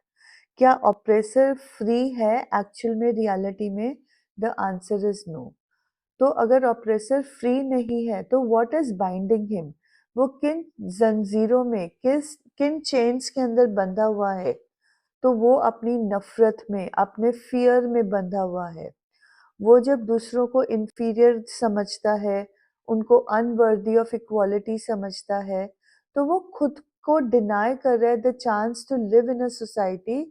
क्या ऑप्रेसर फ्री है एक्चुअल में, रियलिटी में? The answer is no. तो अगर ऑप्रेसर फ्री नहीं है तो व्हाट इज बाइंडिंग हिम? वो किन जंजीरों में, किन चेन्स के अंदर बंधा हुआ है? तो वो अपनी नफरत में, अपने फियर में बंधा हुआ है। वो जब दूसरों को इंफीरियर समझता है, उनको अनवर्दी ऑफ इक्वालिटी समझता है, तो वो खुद को डिनाई कर रहा है the chance to live in a society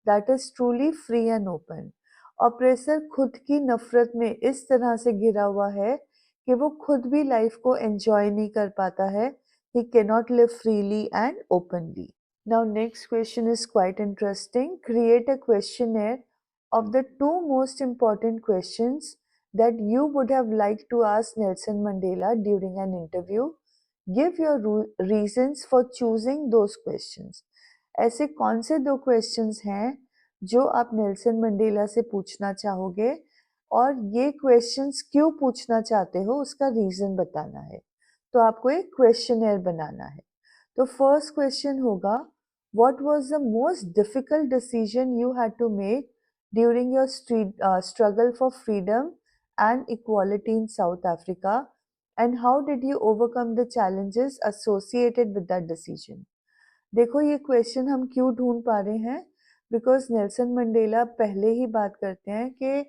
that is truly free and open. Oppressor खुद की नफरत में इस तरह से घिरा हुआ है कि वो खुद भी लाइफ को एंजॉय नहीं कर पाता है। ही cannot live freely and openly. Now, next question is quite interesting. Create a questionnaire of the two most important questions that you would have liked to ask Nelson Mandela during an interview. Give your reasons for choosing those questions. ऐसे कौन से दो questions हैं जो आप Nelson Mandela से पूछना चाहोगे, और ये questions क्यों पूछना चाहते हो उसका रीजन बताना है। तो आपको एक क्वेश्चनर बनाना है। तो फर्स्ट क्वेश्चन होगा, what was the most difficult decision you had to make during your struggle for freedom and equality in South Africa, and how did you overcome the challenges associated with that decision? देखो ये question हम क्यों ढूंढ पा रहे हैं, because Nelson Mandela पहले ही बात करते हैं कि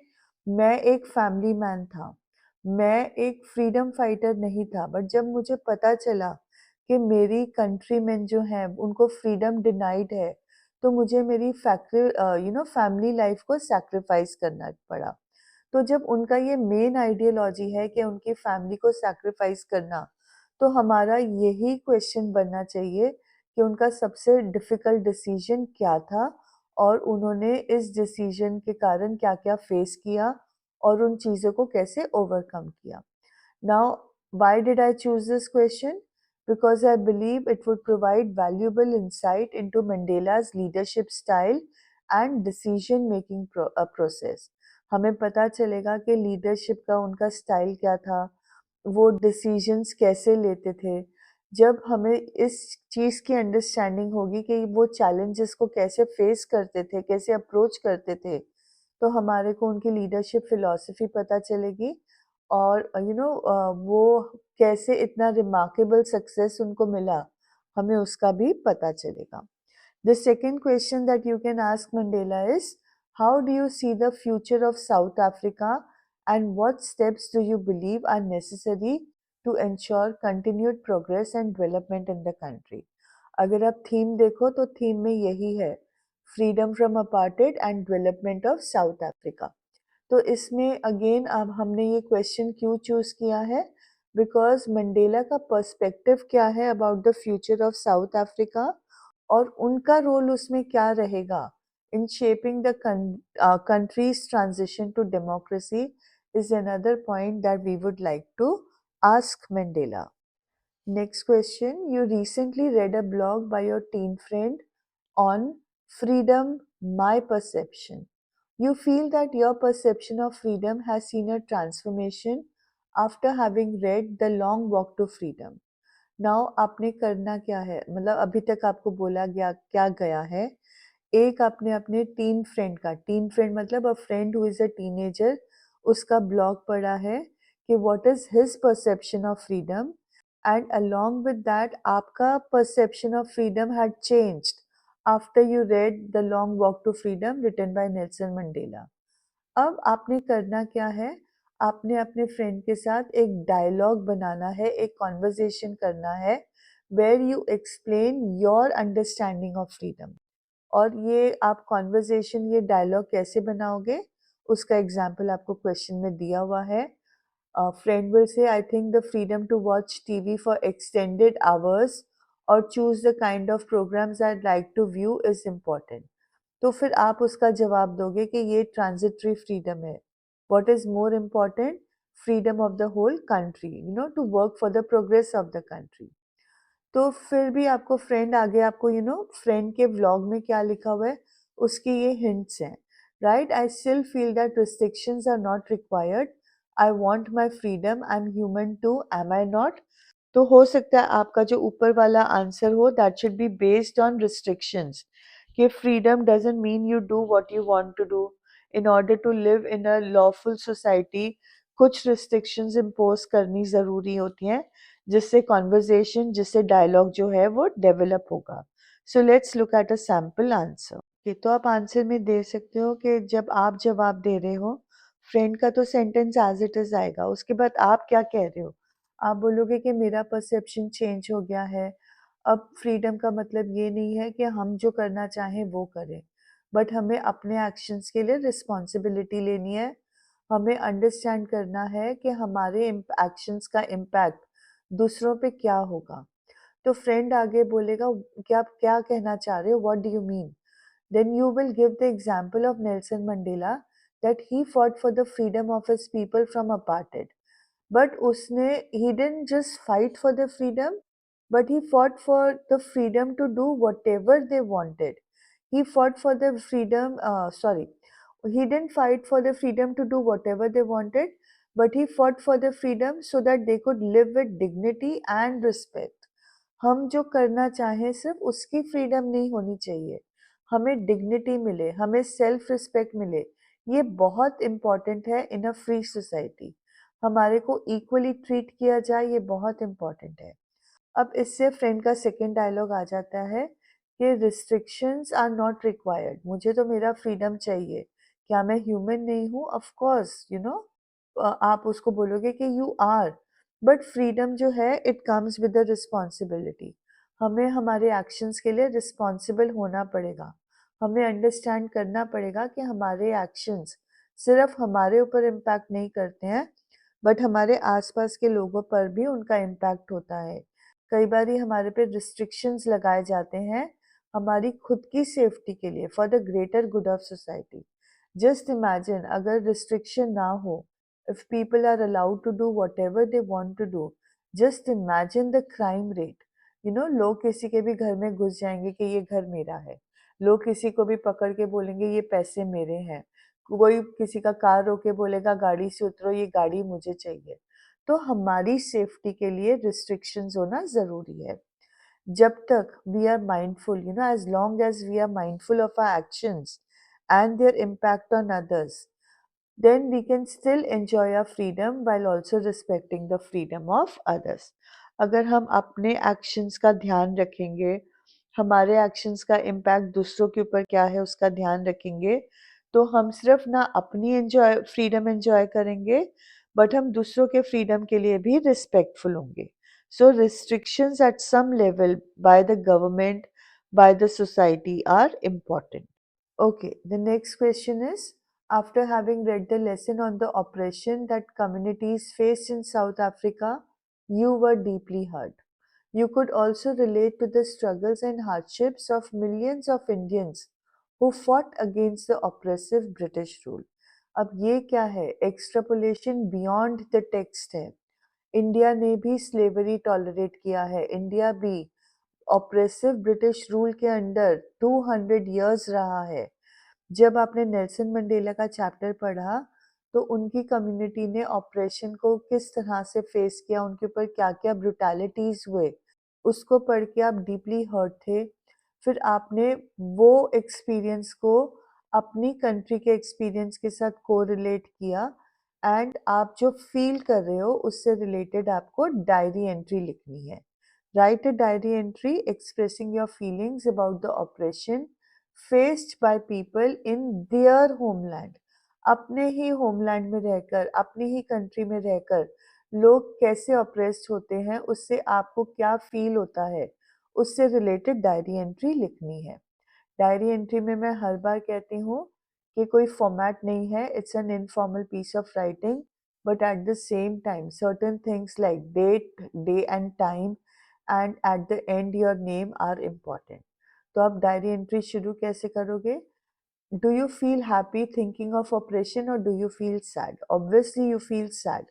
मैं एक फैमिली मैन था, मैं एक फ्रीडम फाइटर नहीं था, बट जब मुझे पता चला कि मेरी कंट्रीमैन जो हैं उनको फ्रीडम डिनाइड है, तो मुझे मेरी फैक्ट्री फैमिली लाइफ को सैक्रिफाइस करना पड़ा। तो जब उनका ये मेन आइडियोलॉजी है कि उनकी फैमिली को सैक्रिफाइस करना, तो हमारा यही क्वेश्चन बनना चाहिए कि उनका सबसे डिफिकल्ट डिसीजन क्या था और उन्होंने इस डिसीजन के कारण क्या-क्या फेस किया और उन चीज़ों को कैसे ओवरकम किया। Now, why did I choose this question? Because I believe it would provide valuable insight into Mandela's leadership style and decision making process. हमें पता चलेगा कि लीडरशिप का उनका स्टाइल क्या था, वो डिसीजंस कैसे लेते थे। जब हमें इस चीज़ की अंडरस्टैंडिंग होगी कि वो चैलेंजेस को कैसे फेस करते थे, कैसे अप्रोच करते थे, तो हमारे को उनकी लीडरशिप फिलॉसफी पता चलेगी और वो कैसे इतना रिमार्केबल सक्सेस उनको मिला, हमें उसका भी पता चलेगा। The second question that you can ask Mandela is, how do you see the future of South Africa and what steps do you believe are necessary to ensure continued progress and development in the country? अगर आप theme देखो तो theme में यही है, freedom from apartheid and development of South Africa. तो इसमें again अब हमने ये क्वेश्चन क्यों चूज किया है, बिकॉज मंडेला का पर्सपेक्टिव क्या है about the future of South Africa और उनका रोल उसमें क्या रहेगा in shaping the country's transition to democracy is another point that we would like to ask Mandela. Next question, you recently read a blog by your teen friend on freedom, my perception. You feel that your perception of freedom has seen a transformation after having read The Long Walk to Freedom. Now आपने करना क्या है, मतलब अभी तक आपको बोला गया क्या गया है, एक आपने अपने टीन फ्रेंड का, टीन फ्रेंड मतलब अ friend who is a teenager, उसका ब्लॉग पढ़ा है कि what is his perception of freedom, and along with that आपका perception of freedom had changed after you read The Long Walk to Freedom written by Nelson Mandela. अब आपने करना क्या है, आपने अपने फ्रेंड के साथ एक डायलॉग बनाना है, एक कॉन्वर्जेशन करना है where you explain your understanding of freedom. और ये आप कॉन्वर्जेशन, ये डायलॉग कैसे बनाओगे, उसका एग्जाम्पल आपको क्वेश्चन में दिया हुआ है। Friend will say, I think the freedom to watch TV for extended hours or choose the kind of programs I'd like to view is important. तो फिर आप उसका जवाब दोगे कि ये ट्रांजिटरी फ्रीडम है। What is more important? Freedom of the whole country, to work for the progress of the country. तो फिर भी आपको फ्रेंड आगे आपको फ्रेंड के व्लॉग में क्या लिखा हुआ है उसकी ये हिंट्स हैं, right? I still feel that restrictions are not required. I want my freedom, I am human too, am I not? तो हो सकता है आपका जो ऊपर वाला आंसर हो that should be based on restrictions, कि freedom doesn't mean you do what you want to do. In order to live in a lawful society कुछ रिस्ट्रिक्शंस इम्पोज करनी ज़रूरी होती हैं, जिससे कॉन्वर्जेशन, जिससे डायलॉग जो है वो डेवलप होगा। So let's look at a sample answer. तो आप आंसर में दे सकते हो कि जब आप जवाब दे रहे हो, फ्रेंड का तो सेंटेंस एज इट इज आएगा, उसके बाद आप क्या कह रहे हो? आप बोलोगे कि मेरा परसेप्शन चेंज हो गया है। अब फ्रीडम का मतलब ये नहीं है कि हम जो करना चाहें वो करें, बट हमें अपने एक्शंस के लिए रिस्पॉन्सिबिलिटी लेनी है। हमें अंडरस्टैंड करना है कि हमारे एक्शंस का इम्पैक्ट दूसरों पे क्या होगा। तो फ्रेंड आगे बोलेगा कि आप क्या कहना चाह रहे हो, what do you mean? Then you will give the example of Nelson Mandela that he fought for the freedom of his people from apartheid. But उसने he didn't just fight for the freedom, but he fought for the freedom to do whatever they wanted. He fought for the freedom, sorry, he didn't fight for the freedom to do whatever they wanted, but he fought for the freedom so that they could live with dignity and respect. हम जो करना चाहें सिर्फ उसकी freedom नहीं होनी चाहिए, हमें डिग्निटी मिले, हमें सेल्फ रिस्पेक्ट मिले। ये बहुत इम्पॉर्टेंट है इन अ फ्री सोसाइटी। हमारे को इक्वली ट्रीट किया जाए, ये बहुत इम्पॉर्टेंट है। अब इससे फ्रेंड का सेकंड डायलॉग आ जाता है कि रिस्ट्रिक्शंस आर नॉट रिक्वायर्ड। मुझे तो मेरा फ्रीडम चाहिए। क्या मैं ह्यूमन नहीं हूँ? ऑफ कोर्स, आप उसको बोलोगे कि यू आर, बट फ्रीडम जो है it comes with the responsibility. हमें हमारे एक्शंस के लिए रिस्पॉन्सिबल होना पड़ेगा। हमें अंडरस्टैंड करना पड़ेगा कि हमारे एक्शंस सिर्फ हमारे ऊपर इम्पैक्ट नहीं करते हैं, बट हमारे आसपास के लोगों पर भी उनका इम्पैक्ट होता है। कई बार हमारे पे रिस्ट्रिक्शंस लगाए जाते हैं हमारी खुद की सेफ्टी के लिए, for the greater good of society. Just imagine अगर रिस्ट्रिक्शन ना हो, if people are allowed to do whatever they want to do, just imagine the crime rate. लोग किसी के भी घर में घुस जाएंगे कि ये घर मेरा है। लोग किसी को भी पकड़ के बोलेंगे ये पैसे मेरे हैं। कोई किसी का कार रोके बोलेगा गाड़ी से उतरो, ये गाड़ी मुझे चाहिए। तो हमारी सेफ्टी के लिए रिस्ट्रिक्शंस होना ज़रूरी है। जब तक we are mindful, as long as we are mindful of our actions and their impact on others, then we can still enjoy our freedom while also respecting the freedom of others. अगर हम अपने actions का ध्यान रखेंगे, हमारे actions का impact दूसरों के ऊपर क्या है उसका ध्यान रखेंगे, तो हम सिर्फ ना अपनी फ्रीडम एंजॉय करेंगे, बट हम दूसरों के फ्रीडम के लिए भी रिस्पेक्टफुल होंगे। So restrictions at some level by the government, by the society are important. Okay, the next question is, after having read the lesson on the oppression that communities faced in South Africa, you were deeply hurt. You could also relate to the struggles and hardships of millions of Indians who fought against the oppressive British rule. अब ये क्या है? Extrapolation beyond the text है। India ने भी slavery tolerate किया है, India भी ऑप्रेसिव ब्रिटिश रूल के अंडर 200 इयर्स रहा है। जब आपने नेल्सन मंडेला का चैप्टर पढ़ा, तो उनकी कम्युनिटी ने ऑपरेशन को किस तरह से फेस किया, उनके ऊपर क्या-क्या ब्रूटैलिटीज़ हुए, उसको पढ़ के आप डीपली हर्ट थे। फिर आपने वो एक्सपीरियंस को अपनी कंट्री के एक्सपीरियंस के साथ कोरिलेट किया, एंड आप जो फ़ील कर रहे हो उससे रिलेटेड आपको डायरी एंट्री लिखनी है। Right a diary entry expressing your feelings about the operation faced by people in there homeland. अपने ही होमलैंड में रहकर, अपनी ही कंट्री में रहकर लोग कैसे ऑप्रेस्ड होते हैं, उससे आपको क्या फील होता है, उससे रिलेटेड डायरी एंट्री लिखनी है। डायरी एंट्री में मैं हर बार कहती हूँ कि कोई फॉर्मेट नहीं है, it's an informal piece of writing, but at the same time certain things like date, day and time and at the end your name are important. तो आप डायरी एंट्री शुरू कैसे करोगे? Do you feel happy thinking of oppression or do you feel sad? Obviously you feel sad.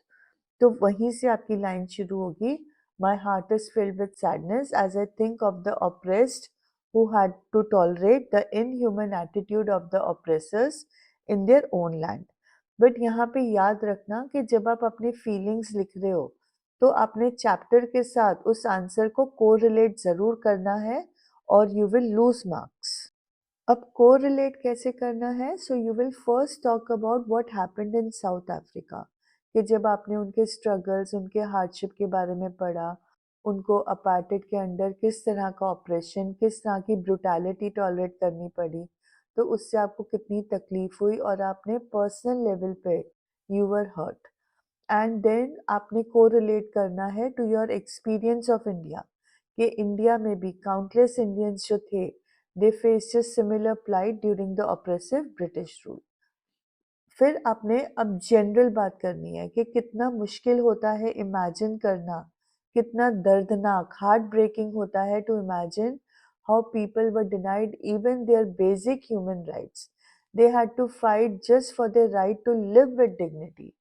तो वहीं से आपकी line शुरू होगी, My heart is filled with sadness as I think of the oppressed who had to tolerate the inhuman attitude of the oppressors in their own land. But यहाँ पे याद रखना कि जब आप अपनी फीलिंग्स लिख रहे हो तो अपने चैप्टर के साथ उस आंसर को कोरिलेट ज़रूर करना है और यू विल लूज मार्क्स। अब कोरिलेट कैसे करना है? So you will first talk about what happened in South Africa, कि जब आपने उनके स्ट्रगल्स, उनके हार्डशिप के बारे में पढ़ा, उनको अपार्टेड के अंडर किस तरह का ऑपरेशन, किस तरह की ब्रुटैलिटी टॉलरेट करनी पड़ी, तो उससे आपको कितनी तकलीफ हुई और आपने पर्सनल लेवल पे you were hurt. And then आपने कोरिलेट करना है to your experience of India, कि इंडिया में भी काउंटलेस इंडियंस जो थे, they faced a similar plight during the oppressive British rule. फिर आपने अब जनरल बात करनी है कि कितना मुश्किल होता है इमेजिन करना, कितना दर्दनाक, हार्ट ब्रेकिंग होता है to imagine how people were denied even their basic human rights. They had to fight just for their right to live with dignity.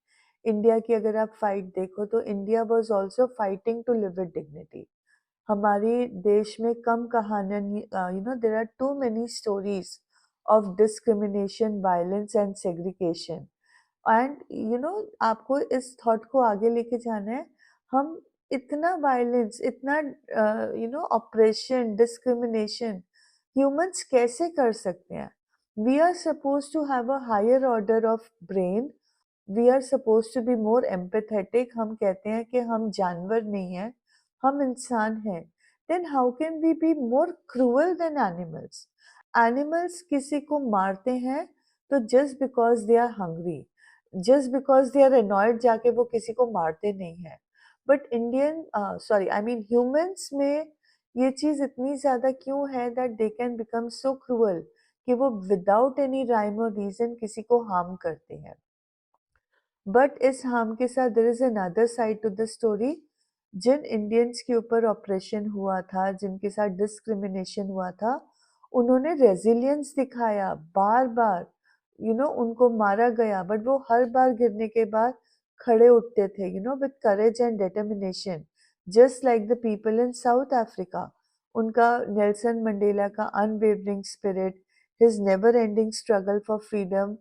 India की अगर आप फाइट देखो तो India was also fighting to live with dignity. हमारे देश में कम कहानियां, there are too many stories of discrimination, violence and segregation. And आपको इस थॉट को आगे लेके जाना है। हम इतना वायलेंस, इतना ऑपरेशन, डिस्क्रिमिनेशन ह्यूमंस कैसे कर सकते हैं? We are supposed to have a higher order of brain, we are supposed to be more empathetic. हम कहते हैं कि हम जानवर नहीं हैं, हम इंसान हैं। Then how can we be more cruel than animals? Animals किसी को मारते हैं तो just because they are hungry, just because they are annoyed जाके वो किसी को मारते नहीं है। But Indian, sorry I mean humans में ये चीज इतनी ज्यादा क्यों है that they can become so cruel कि वो विदाउट एनी राइम और रीजन किसी को हार्म करते हैं। बट इस हार्म के साथ there is another side to the story. जिन इंडियंस के ऊपर ऑपरेशन हुआ था, जिनके साथ डिस्क्रिमिनेशन हुआ था, उन्होंने रेजिलियंस दिखाया बार बार। उनको मारा गया बट वो हर बार गिरने के बाद खड़े उठते थे, with courage and determination, just like the people in South Africa. उनका, नेल्सन मंडेला का unwavering spirit, his never ending struggle for freedom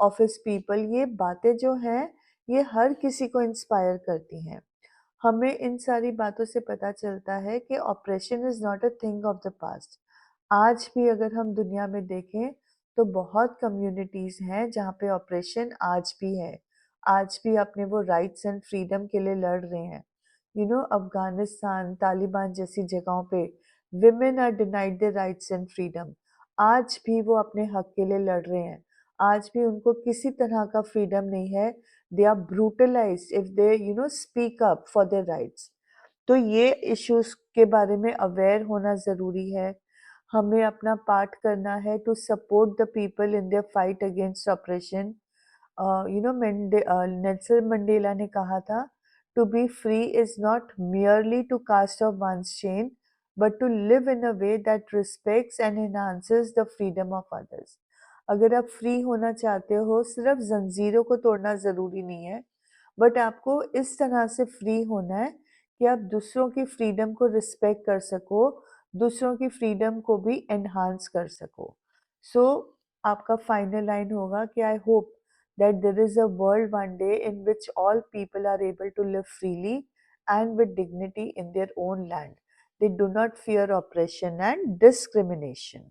of his people, ये बातें जो हैं ये हर किसी को इंस्पायर करती हैं। हमें इन सारी बातों से पता चलता है कि operation is not a thing of the past. आज भी अगर हम दुनिया में देखें तो बहुत कम्युनिटीज हैं जहाँ पे ऑपरेशन आज भी है, आज भी अपने वो राइट्स एंड फ्रीडम के लिए लड़ रहे हैं। अफगानिस्तान, तालिबान जैसी जगहों पे women are denied the rights and freedom. आज भी वो अपने हक के लिए लड़ रहे हैं, आज भी उनको किसी तरह का फ्रीडम नहीं है। They are brutalised if they speak up for their rights. तो ये इश्यूज के बारे में अवेयर होना ज़रूरी है। हमें अपना पार्ट करना है to support the people in their fight against oppression. Nelson Mandela ने कहा था, to be free is not merely to cast off one's chain but to live in a way that respects and enhances the freedom of others. अगर आप free होना चाहते हो, सिर्फ जंजीरों को तोड़ना ज़रूरी नहीं है, बट आपको इस तरह से फ्री होना है कि आप दूसरों की फ्रीडम को रिस्पेक्ट कर सको, दूसरों की फ्रीडम को भी एनहांस कर सको। सो आपका फाइनल लाइन होगा कि I hope that there is a world one day in which all people are able to live freely and with dignity in their own land. They do not fear oppression and discrimination.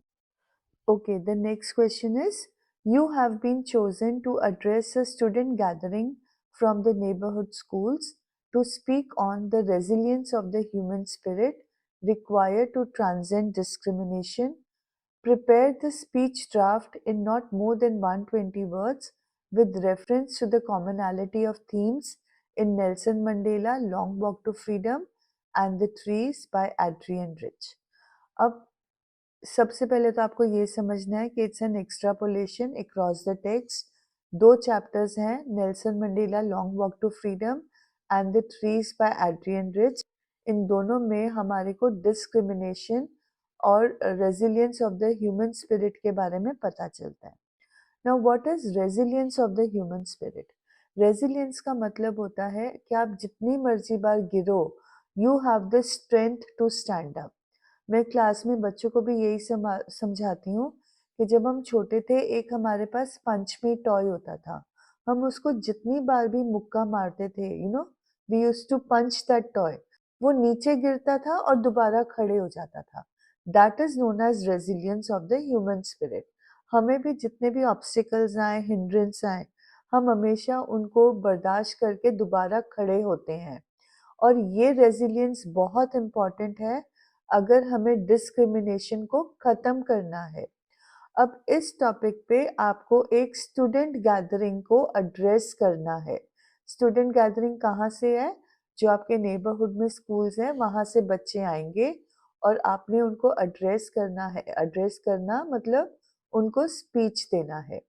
Okay, the next question is, you have been chosen to address a student gathering from the neighborhood schools to speak on the resilience of the human spirit required to transcend discrimination. Prepare the speech draft in not more than 120 words with reference to the commonality of themes in Nelson Mandela, Long Walk to Freedom and The Trees by Adrian Rich. अब सबसे पहले तो आपको ये समझना है कि it's an extrapolation across the text. 2 chapters हैं, Nelson Mandela long walk to freedom and the trees by Adrienne Rich. इन दोनों में हमारे को डिस्क्रिमिनेशन और resilience of the human spirit के बारे में पता चलता है। Now what is resilience of the human spirit? Resilience का मतलब होता है कि आप जितनी मर्जी बार गिरो, you have the strength to stand up. मैं क्लास में बच्चों को भी यही समझाती हूँ कि जब हम छोटे थे, एक हमारे पास पंच में टॉय होता था। हम उसको जितनी बार भी मुक्का मारते थे, we used to punch that toy, वो नीचे गिरता था और दोबारा खड़े हो जाता था। That is known as resilience of the human spirit. हमें भी जितने भी ऑब्स्टिकल्स आए, हिंड्रेंस आए, हम हमेशा उनको बर्दाश्त करके दोबारा खड़े होते हैं। और ये रेजिलियंस बहुत इम्पॉर्टेंट है अगर हमें डिस्क्रिमिनेशन को खत्म करना है। अब इस टॉपिक पे आपको एक स्टूडेंट गैदरिंग को एड्रेस करना है। स्टूडेंट गैदरिंग कहाँ से है? जो आपके नेबरहुड में स्कूल्स हैं, वहाँ से बच्चे आएंगे और आपने उनको एड्रेस करना है। एड्रेस करना मतलब उनको स्पीच देना है।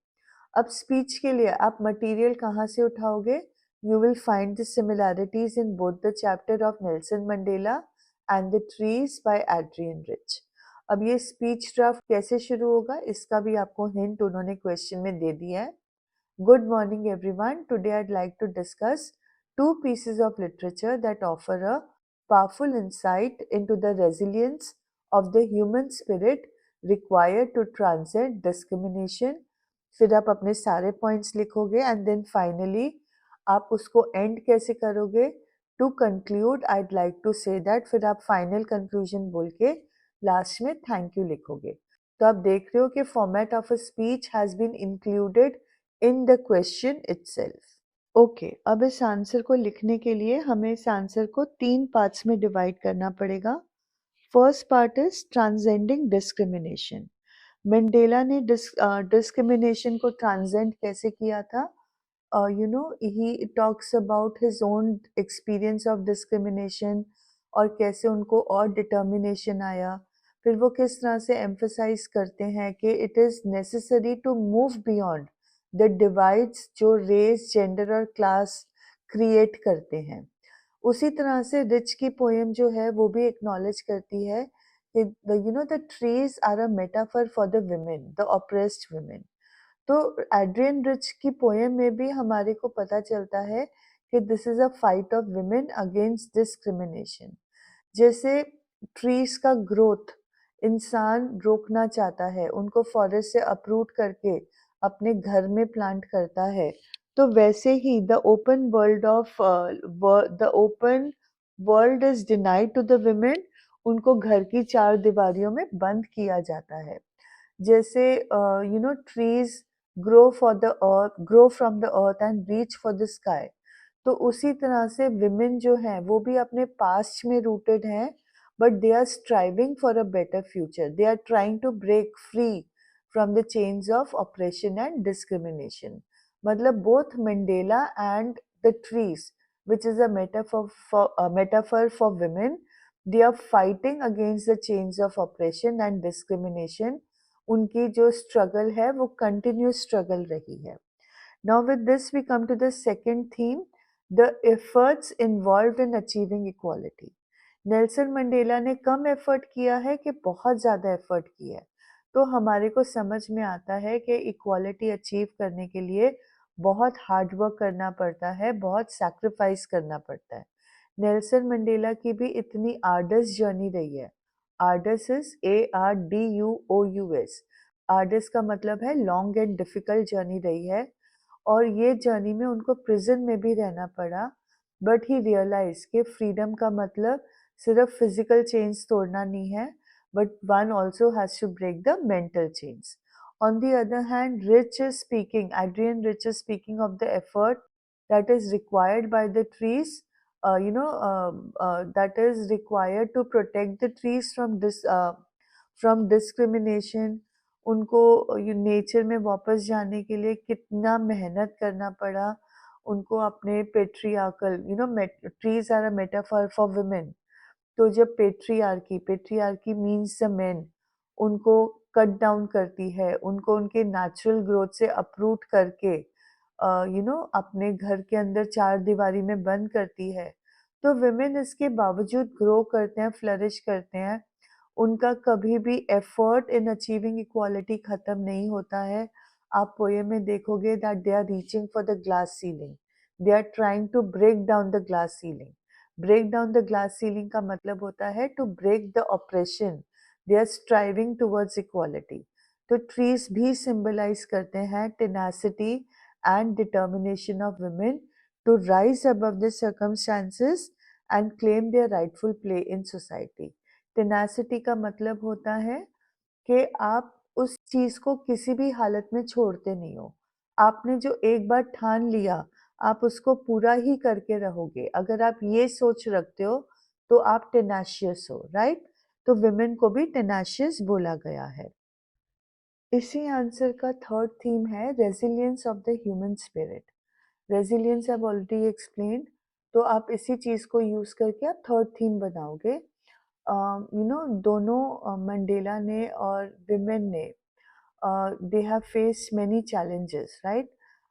अब स्पीच के लिए आप मटेरियल कहाँ से उठाओगे? You will find the similarities in both the chapter of Nelson Mandela and the Trees by Adrian Rich. अब ये स्पीच ड्राफ्ट कैसे शुरू होगा, इसका भी आपको हिंट उन्होंने क्वेश्चन में दे दिया है। Good morning, everyone. Today I'd like to discuss two pieces of literature that offer a powerful insight into the resilience of the human spirit required to transcend discrimination. फिर आप अपने सारे पॉइंट्स लिखोगे and then finally आप उसको end कैसे करोगे? To conclude I'd like to say that, फिर आप फाइनल कंक्लूजन बोल के लास्ट में थैंक यू लिखोगे। तो आप देख रहे हो कि format of a speech has been included in the question itself. Okay, अब इस आंसर को लिखने के लिए हमें इस आंसर को 3 पार्ट्स में डिवाइड करना पड़ेगा। First part is transcending discrimination. Mandela ने डिस्क्रिमिनेशन को ट्रांसेंड कैसे किया था? He talks about his own experience of discrimination और कैसे उनको और डिटर्मिनेशन आया। फिर वो किस तरह से एम्फसाइज करते हैं कि it is necessary to move beyond the divides जो रेस, जेंडर और क्लास क्रिएट करते हैं। उसी तरह से रिच की पोएम जो है वो भी एक्नॉलेज करती है कि the trees are a metaphor for the women, the oppressed women. तो एड्रियन रिच की पोएम में भी हमारे को पता चलता है कि this is a fight of women against discrimination. जैसे ट्रीज का ग्रोथ इंसान रोकना चाहता है, उनको फॉरेस्ट से अप्रूट करके अपने घर में प्लांट करता है, तो वैसे ही the open world is denied to the women. उनको घर की 4 दीवारियों में बंद किया जाता है। जैसे trees grow from the earth and reach for the sky. तो उसी तरह से विमेन जो हैं वो भी अपने पास्ट में रूटेड हैं, but they are striving for a better future. They are trying to break free from the chains of oppression and discrimination. मतलब both Mandela and the trees, which is a metaphor for women, they are fighting against the chains of oppression and discrimination. उनकी जो struggle है वो continuous struggle रही है। Now with this we come to the second theme, the efforts involved in achieving equality. Nelson Mandela ने कम effort किया है कि बहुत ज़्यादा एफर्ट किया है? तो हमारे को समझ में आता है कि इक्वालिटी अचीव करने के लिए बहुत हार्ड वर्क करना पड़ता है, बहुत सैक्रिफाइस करना पड़ता है। नेल्सन मंडेला की भी इतनी आर्डस जर्नी रही है। आर्डस इज ARDUOUS। आर्डस का मतलब है लॉन्ग एंड डिफिकल्ट जर्नी रही है, और ये जर्नी में उनको प्रिजन में भी रहना पड़ा। बट ही रियलाइज कि फ्रीडम का मतलब सिर्फ फिजिकल चेंज तोड़ना नहीं है, but one also has to break the mental chains. On the other hand, Adrian Rich is speaking of the effort that is required by the trees, that is required to protect the trees from discrimination. उनको nature में वापस जाने के लिए कितना मेहनत करना पड़ा उनको अपने patriarchal, trees are a metaphor for women. तो जब पेट्रियार्की मीन्स द मेन, उनको कट डाउन करती है, उनको उनके नेचुरल ग्रोथ से अप्रूट करके अपने घर के अंदर चार दीवारी में बंद करती है, तो विमेन इसके बावजूद ग्रो करते हैं, फ्लरिश करते हैं। उनका कभी भी एफर्ट इन अचीविंग इक्वालिटी खत्म नहीं होता है। आप पोएम में देखोगे that they are reaching for the glass ceiling, they are trying to break down the glass ceiling. Break down the glass ceiling का मतलब होता है to break the oppression, they are striving towards equality. तो trees भी symbolise करते हैं tenacity and determination of women to rise above the circumstances and claim their rightful play in society. Tenacity का मतलब होता है कि आप उस चीज को किसी भी हालत में छोड़ते नहीं हो। आपने जो एक बार ठान लिया, आप उसको पूरा ही करके रहोगे। अगर आप ये सोच रखते हो तो आप टेनाशियस हो, राइट? तो विमेन को भी टेनाशियस बोला गया है। इसी आंसर का थर्ड थीम है resilience of the human spirit. Resilience I already explained, तो आप इसी चीज को यूज करके आप थर्ड थीम बनाओगे। दोनों मंडेला ने और विमेन ने they have faced many challenges, right?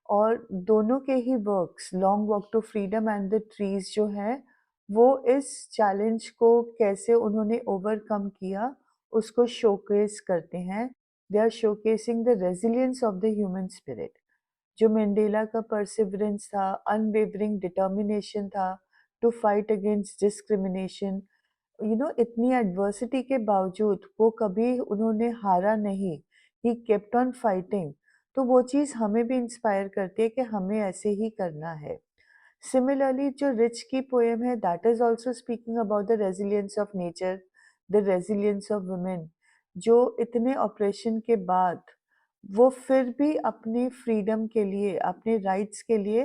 और दोनों के ही works long walk to freedom and the trees जो है वो इस चैलेंज को कैसे उन्होंने ओवरकम किया उसको शोकेस करते हैं। They are showcasing the resilience of the human spirit. जो मंडेला का परसिवरेंस था, अनवेवरिंग डिटर्मिनेशन था टू फाइट अगेंस्ट डिस्क्रिमिनेशन, इतनी एडवर्सिटी के बावजूद वो कभी उन्होंने हारा नहीं, ही केप्ट ऑन फाइटिंग। तो वो चीज़ हमें भी इंस्पायर करती है कि हमें ऐसे ही करना है। सिमिलरली जो रिच की पोएम है that is also speaking about the resilience of nature, the resilience of women, जो इतने ऑपरेशन के बाद वो फिर भी अपने फ्रीडम के लिए, अपने राइट्स के लिए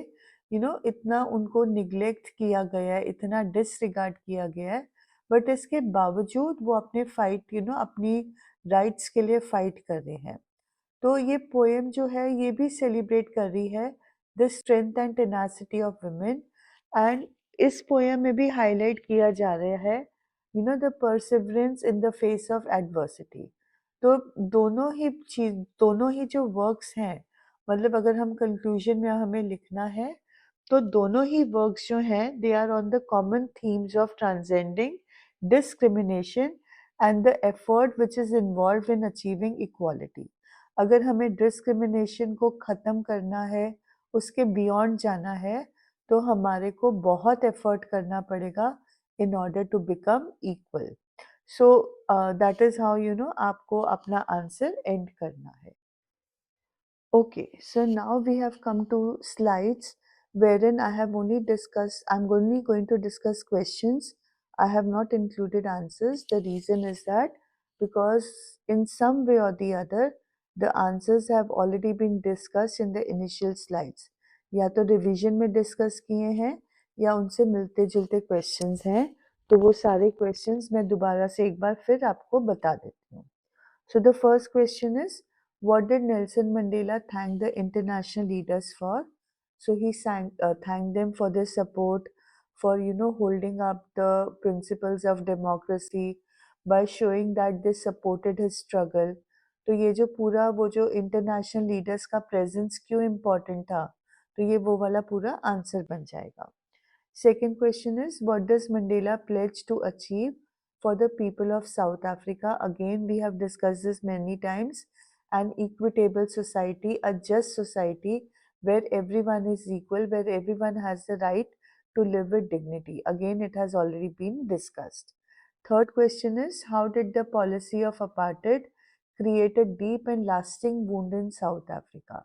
इतना उनको निग्लेक्ट किया गया है, इतना डिसरिगार्ड किया गया है, बट इसके बावजूद वो अपने फाइट अपनी राइट्स के लिए फाइट कर रहे हैं। तो ये पोएम जो है ये भी सेलिब्रेट कर रही है the strength and tenacity of women. And इस पोएम में भी हाईलाइट किया जा रहा है the perseverance in the face of adversity. तो दोनों ही जो वर्क्स हैं, मतलब अगर हम कंक्लूजन में हमें लिखना है तो दोनों ही वर्क्स जो हैं they are on the common themes of transcending discrimination and the effort which is involve in achieving equality. अगर हमें डिस्क्रिमिनेशन को ख़त्म करना है, उसके बियॉन्ड जाना है, तो हमारे को बहुत एफर्ट करना पड़ेगा in order to become equal. So that is how आपको अपना आंसर एंड करना है। Okay, so now we have come to slides wherein I have only discussed, I'm only going to discuss questions. I have not included answers. The reason is that because in some way or the other, the answers have already been discussed in the initial slides. या तो revision में discuss किए हैं या उनसे मिलते जुलते questions हैं, तो वो सारे क्वेश्चंस मैं दोबारा से एक बार फिर आपको बता देती हूँ। So the first question is, what did Nelson Mandela thank the international leaders for? So he thanked them for their support, for holding up the principles of democracy by showing that they supported his struggle. तो ये जो पूरा वो जो international leaders का presence क्यों important था, तो ये वो वाला पूरा आंसर बन जाएगा। Second question is, what does Mandela pledge to achieve for the people of South Africa? Again, we have discussed this many times. An equitable society, a just society where everyone is equal, where everyone has the right to live with dignity. Again, it has already been discussed. Third question is, how did the policy of apartheid create a deep and lasting wound in South Africa?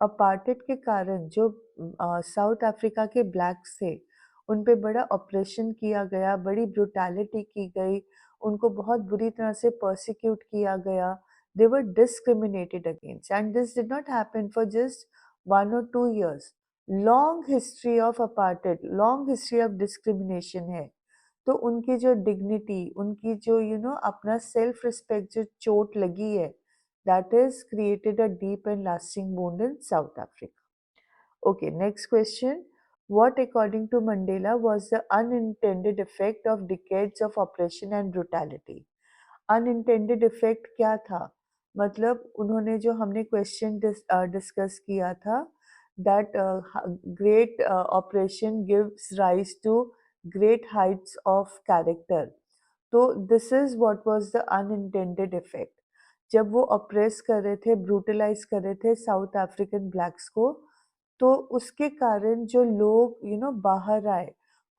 Aparted के कारण जो south Africa के blacks थे उन पे बड़ा operation किया गया, बड़ी ब्रुटैलिटी की गई, उनको बहुत बुरी तरह से पर्सिक्यूट किया गया। They were discriminated against and this did not happen for just 1 or 2 years। Long history of apartheid, long history of discrimination है। तो उनकी जो डिग्निटी, उनकी जो अपना सेल्फ रिस्पेक्ट जो चोट लगी है, that is created a deep and lasting wound in South Africa. Okay, next question. What, according to Mandela, was the unintended effect of decades of oppression and brutality? Unintended effect क्या था? मतलब उन्होंने जो हमने क्वेश्चन डिस्कस किया था that great oppression gives rise to great heights of character. तो this is what was the unintended effect. जब वो ऑप्रेस कर रहे थे, ब्रूटलाइज कर रहे थे साउथ अफ्रीकन ब्लैक्स को, तो उसके कारण जो लोग बाहर आए,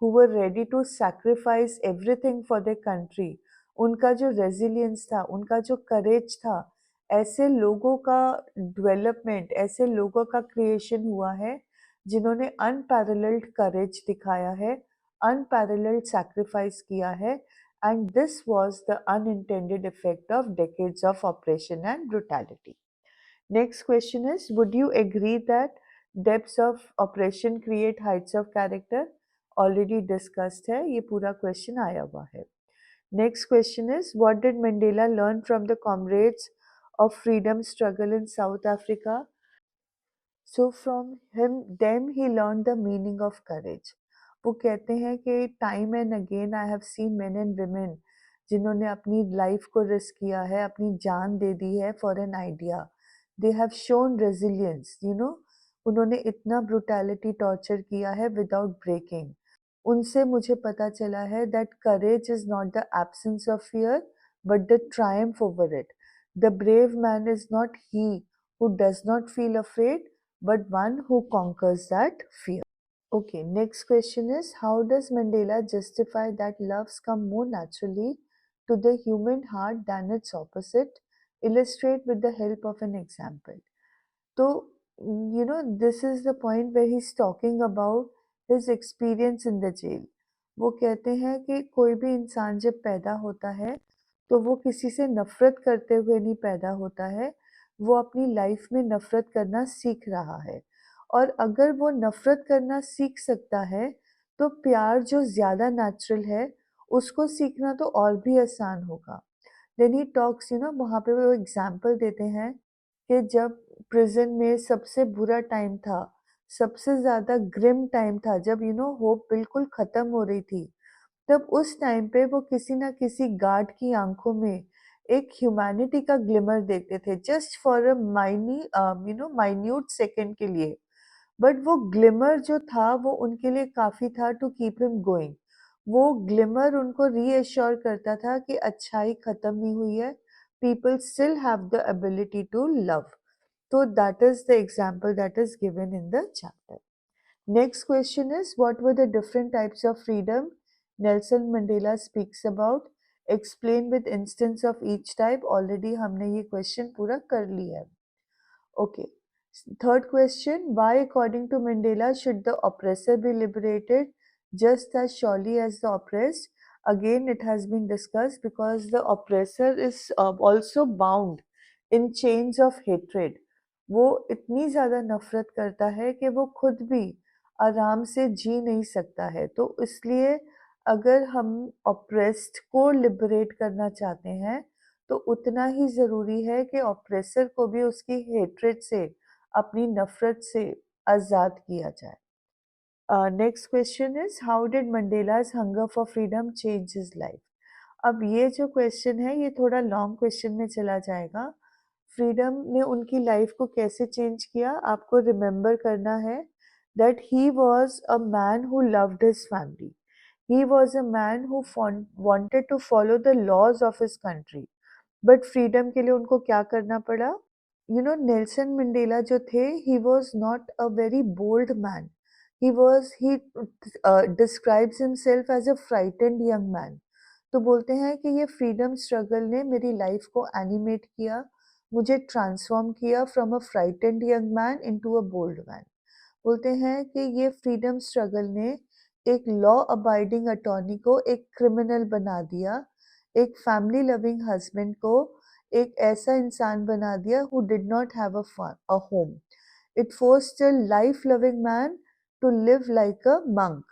who were ready to sacrifice everything for the country, उनका जो रेजिलियंस था, उनका जो करेज था, ऐसे लोगों का डेवलपमेंट, ऐसे लोगों का क्रिएशन हुआ है जिन्होंने अनपैरेलल्ड करेज दिखाया है, अनपैरेलल्ड सैक्रिफाइस किया है, and this was the unintended effect of decades of oppression and brutality. Next question is, would you agree that depths of oppression create heights of character? Already discussed है, ये पूरा question आया हुआ है. Next question is, what did Mandela learn from the comrades of freedom struggle in South Africa? So from them he learned the meaning of courage. वो कहते हैं कि time and again I have seen main and women जिन्होंने अपनी life को risk किया है, अपनी जान दे दी है for an idea. They have shown resilience, उन्होंने इतना ब्रुटैलिटी टॉर्चर किया है विदाउट ब्रेकिंग. उनसे मुझे पता चला है that courage is not the absence of fear but the Triumph over it. The brave man is not he who does not feel afraid, but one who conquers that fear. Okay, next question is, how does Mandela justify that loves come more naturally to the human heart than its opposite? Illustrate with the help of an example. So, this is the point where he's talking about his experience in the jail. वो कहते हैं कि कोई भी इंसान जब पैदा होता है तो वो किसी से नफरत करते हुए नहीं पैदा होता है, वो अपनी लाइफ में नफरत करना सीख रहा है. और अगर वो नफरत करना सीख सकता है तो प्यार जो ज़्यादा नेचुरल है उसको सीखना तो और भी आसान होगा. देन ही टॉक्स, वहाँ पे वो एग्जाम्पल देते हैं कि जब प्रिजन में सबसे बुरा टाइम था, सबसे ज़्यादा ग्रिम टाइम था, जब होप बिल्कुल ख़त्म हो रही थी, तब उस टाइम पे वो किसी ना किसी गार्ड की आंखों में एक ह्यूमैनिटी का ग्लिमर देखते थे, just for a minute second के लिए. बट वो ग्लिमर जो था वो उनके लिए काफ़ी था टू कीप हिम गोइंग. वो ग्लिमर उनको रीअश्योर करता था कि अच्छाई ख़त्म नहीं हुई है, people still have the ability to love. So that is the example that is given in the chapter. Next question is, what were the different types of freedom Nelson Mandela speaks about? Explain with instance of each type. Already हमने ये question पूरा कर लिया है. Okay. Third question, why according to Mandela should the oppressor be liberated just as surely as the oppressed? Again, it has been discussed because the oppressor is also bound in chains of hatred. वो इतनी ज़्यादा नफरत करता है कि वो खुद भी आराम से जी नहीं सकता है. तो इसलिए अगर हम ऑप्रेस्ड को लिबरेट करना चाहते हैं तो उतना ही ज़रूरी है कि ऑप्रेसर को भी उसकी हेट्रेड से, अपनी नफरत से आज़ाद किया जाए. Next question is, how did Mandela's hunger for freedom change his life? अब ये जो क्वेश्चन है ये थोड़ा लॉन्ग क्वेश्चन में चला जाएगा. फ्रीडम ने उनकी लाइफ को कैसे चेंज किया, आपको रिमेंबर करना है that he was a man who loved his family. He was a man who wanted to follow the laws of his country. But freedom के लिए उनको क्या करना पड़ा? नेल्सन मंडेला जो थे, he was not a very bold man. He describes himself as a frightened young man. तो बोलते हैं कि ये फ्रीडम स्ट्रगल ने मेरी लाइफ को एनिमेट किया, मुझे ट्रांसफॉर्म किया from a frightened young man into a bold man. बोलते हैं कि ये फ्रीडम स्ट्रगल ने एक लॉ अबाइडिंग अटॉर्नी को एक क्रिमिनल बना दिया, एक फैमिली लविंग हस्बैंड को एक ऐसा इंसान बना दिया who did not have a home. It forced a life loving man to live like a monk.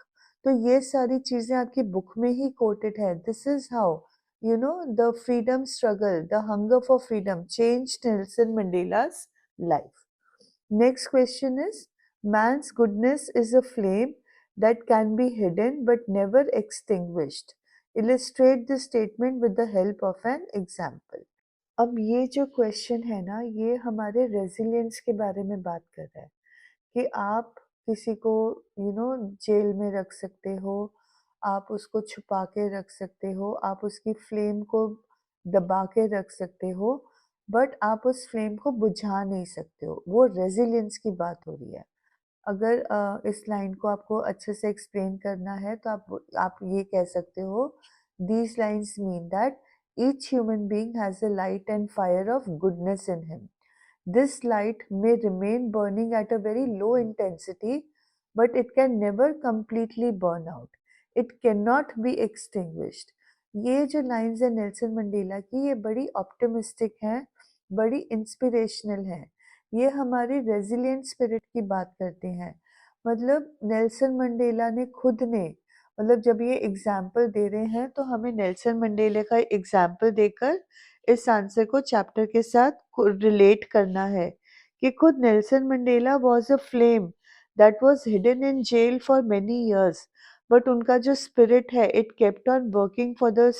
तो ये सारी चीजें आपकी बुक में ही कोटेड है. This is how the freedom struggle, the hunger for freedom change Nelson Mandela's life. Next question is, man's goodness is a flame that can be hidden but never extinguished. Illustrate this statement with the help of an example. अब ये जो question है ना, ये हमारे resilience के बारे में बात कर रहा है कि आप किसी को जेल में रख सकते हो, आप उसको छुपा के रख सकते हो, आप उसकी फ्लेम को दबा के रख सकते हो, बट आप उस फ्लेम को बुझा नहीं सकते हो। वो रेजिलियंस की बात हो रही है। अगर इस लाइन को आपको अच्छे से एक्सप्लेन करना है तो आप ये कह सकते हो, these lines mean that each human being has a light and fire of goodness in him. This light may remain burning at a very low intensity, but it can never completely burn out. It cannot be extinguished. ये जो lines है Nelson Mandela की, ये बड़ी optimistic हैं, बड़ी inspirational हैं। ये हमारी रेजिलिएंट स्पिरिट की बात करते हैं। मतलब नेल्सन मंडेला ने खुद ने, मतलब जब ये एग्जाम्पल दे रहे हैं तो हमें नेल्सन मंडेला का एग्जाम्पल देकर इस आंसर को चैप्टर के साथ रिलेट करना है कि खुद Nelson Mandela was a flame that was hidden in jail for many years, but उनका जो स्पिरिट है it kept on working for the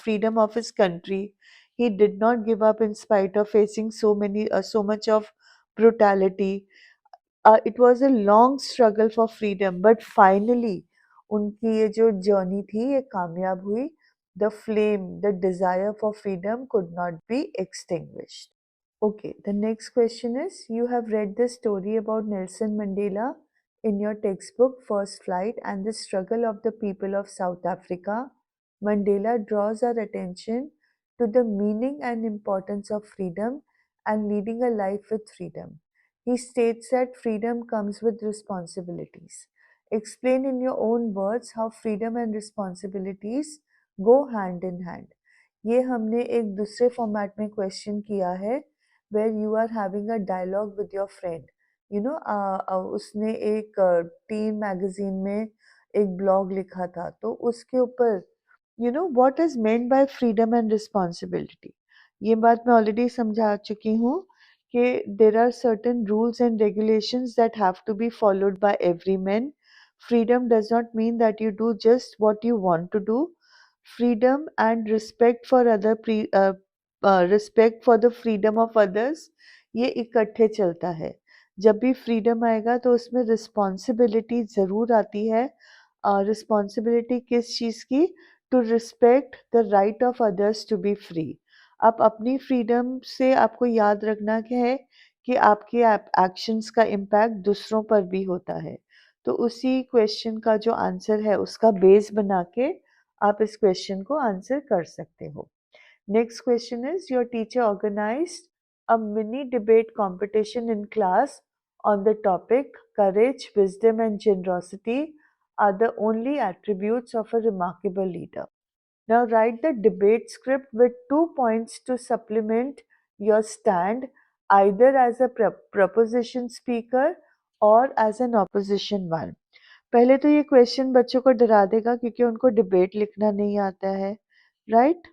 freedom of his country. He did not give up in spite of facing so much of brutality. It was a long struggle for freedom, but finally उनकी ये जो journey थी ये कामयाब हुई. The flame, the desire for freedom could not be extinguished. Okay, the next question is, you have read the story about Nelson Mandela in your textbook First Flight and the struggle of the people of South Africa. Mandela draws our attention to the meaning and importance of freedom and leading a life with freedom. He states that freedom comes with responsibilities. Explain in your own words how freedom and responsibilities go hand in hand. ये हमने एक दूसरे format में question किया है, where you are having a dialogue with your friend. उसने एक tin magazine में एक ब्लॉग लिखा था, तो उसके ऊपर what is meant by freedom and responsibility, ये बात मैं ऑलरेडी समझा चुकी हूँ कि there are certain rules and regulations that have to be followed by every man. Freedom does not mean that you do just what you want to do. Freedom and respect for the freedom of others, ये इकट्ठे चलता है. जब भी freedom आएगा तो उसमें responsibility ज़रूर आती है. रिस्पॉन्सिबिलिटी किस चीज़ की? To respect the right of others to be free. आप अपनी फ्रीडम से आपको याद रखना क्या है कि आपके एक्शंस का इम्पैक्ट दूसरों पर भी होता है. तो उसी क्वेश्चन का जो आंसर है उसका बेस बना के आप इस क्वेश्चन को आंसर कर सकते हो. Next question is, your teacher organized a mini debate competition in class on the topic courage, wisdom and generosity are the only attributes of a remarkable leader. Now write the debate script with 2 points to supplement your stand, either as a proposition speaker or as an opposition one. पहले तो ये question बच्चों को डरा देगा क्योंकि उनको debate लिखना नहीं आता है, right?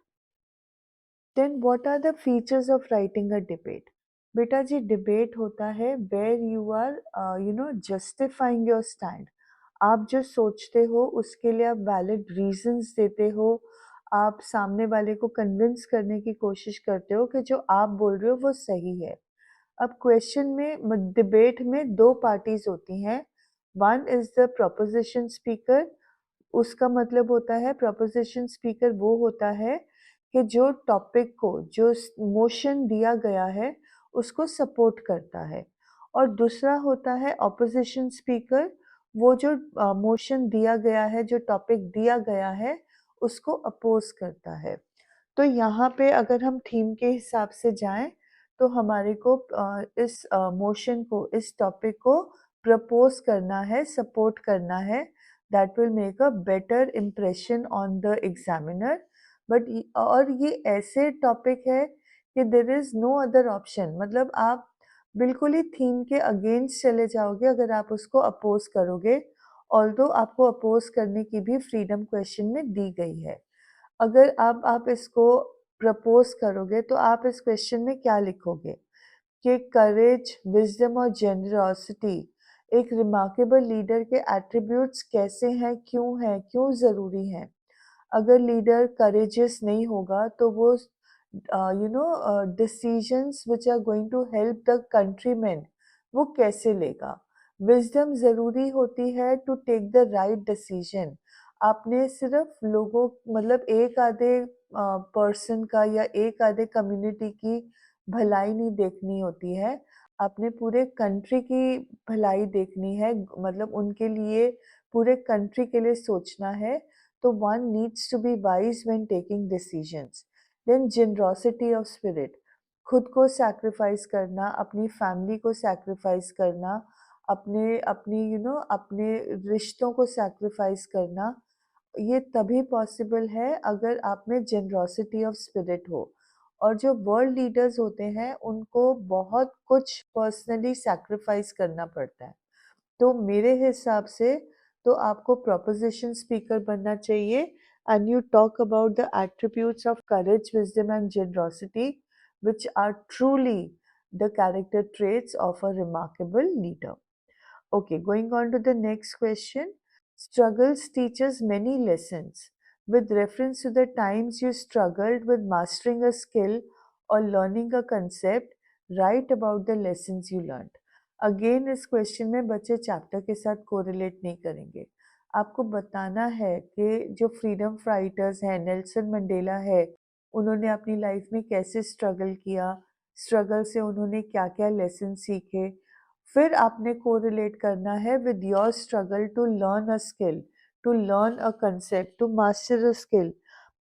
Then what are the features of writing a debate? बेटा जी, डिबेट होता है where you are justifying your stand. आप जो सोचते हो उसके लिए आप वैलिड रीजंस देते हो, आप सामने वाले को कन्विंस करने की कोशिश करते हो कि जो आप बोल रहे हो वो सही है. अब क्वेश्चन में डिबेट में दो पार्टीज होती हैं. One is the proposition speaker. उसका मतलब होता है, प्रोपोजिशन स्पीकर वो होता है कि जो टॉपिक को, जो मोशन दिया गया है उसको सपोर्ट करता है. और दूसरा होता है ऑपोजिशन स्पीकर, वो जो मोशन दिया गया है, जो टॉपिक दिया गया है उसको अपोज करता है. तो यहाँ पे अगर हम थीम के हिसाब से जाएं तो हमारे को इस मोशन को, इस टॉपिक को प्रपोज करना है, सपोर्ट करना है. That will make a better impression on the examiner. But और ये ऐसे टॉपिक है कि there is no other option. मतलब आप बिल्कुल ही थीम के अगेंस्ट चले जाओगे अगर आप उसको अपोज करोगे, ऑल्दो आपको अपोज करने की भी फ्रीडम क्वेश्चन में दी गई है. अगर आप इसको प्रपोज करोगे तो आप इस क्वेश्चन में क्या लिखोगे कि करेज, विजडम और जेनरॉसिटी एक रिमार्केबल लीडर के एट्रीब्यूट्स कैसे हैं, क्यों ज़रूरी हैं. अगर लीडर करेजियस नहीं होगा तो वो decisions which are going to help the countrymen वो कैसे लेगा? विज़डम ज़रूरी होती है to take the right decision. आपने सिर्फ लोगों मतलब एक आधे पर्सन का या एक आधे कम्युनिटी की भलाई नहीं देखनी होती है, आपने पूरे कंट्री की भलाई देखनी है, मतलब उनके लिए पूरे कंट्री के लिए सोचना है, तो one needs to be wise when taking decisions. Then generosity of spirit, खुद को सैक्रिफाइस करना, अपनी फैमिली को सैक्रिफाइस करना, अपने अपनी अपने रिश्तों को सैक्रिफाइस करना, ये तभी पॉसिबल है अगर आप में जेनरोसिटी ऑफ स्पिरिट हो। और जो वर्ल्ड लीडर्स होते हैं उनको बहुत कुछ पर्सनली सैक्रिफाइस करना पड़ता है। तो मेरे हिसाब से तो आपको प्रोपोजिशन स्पीकर बनना चाहिए and you talk about the attributes of courage, wisdom and generosity which are truly the character traits of a remarkable leader. Okay, going on to the next question. Struggles teach us many lessons. With reference to the times you struggled with mastering a skill or learning a concept, write about the lessons you learned. Again इस question में बच्चे chapter के साथ correlate नहीं करेंगे। आपको बताना है कि जो फ्रीडम फाइटर्स हैं, नेल्सन मंडेला है, उन्होंने अपनी लाइफ में कैसे स्ट्रगल किया, स्ट्रगल से उन्होंने क्या क्या लेसन सीखे, फिर आपने कोरिलेट करना है with your struggle to learn a skill, to learn a concept, to master a skill.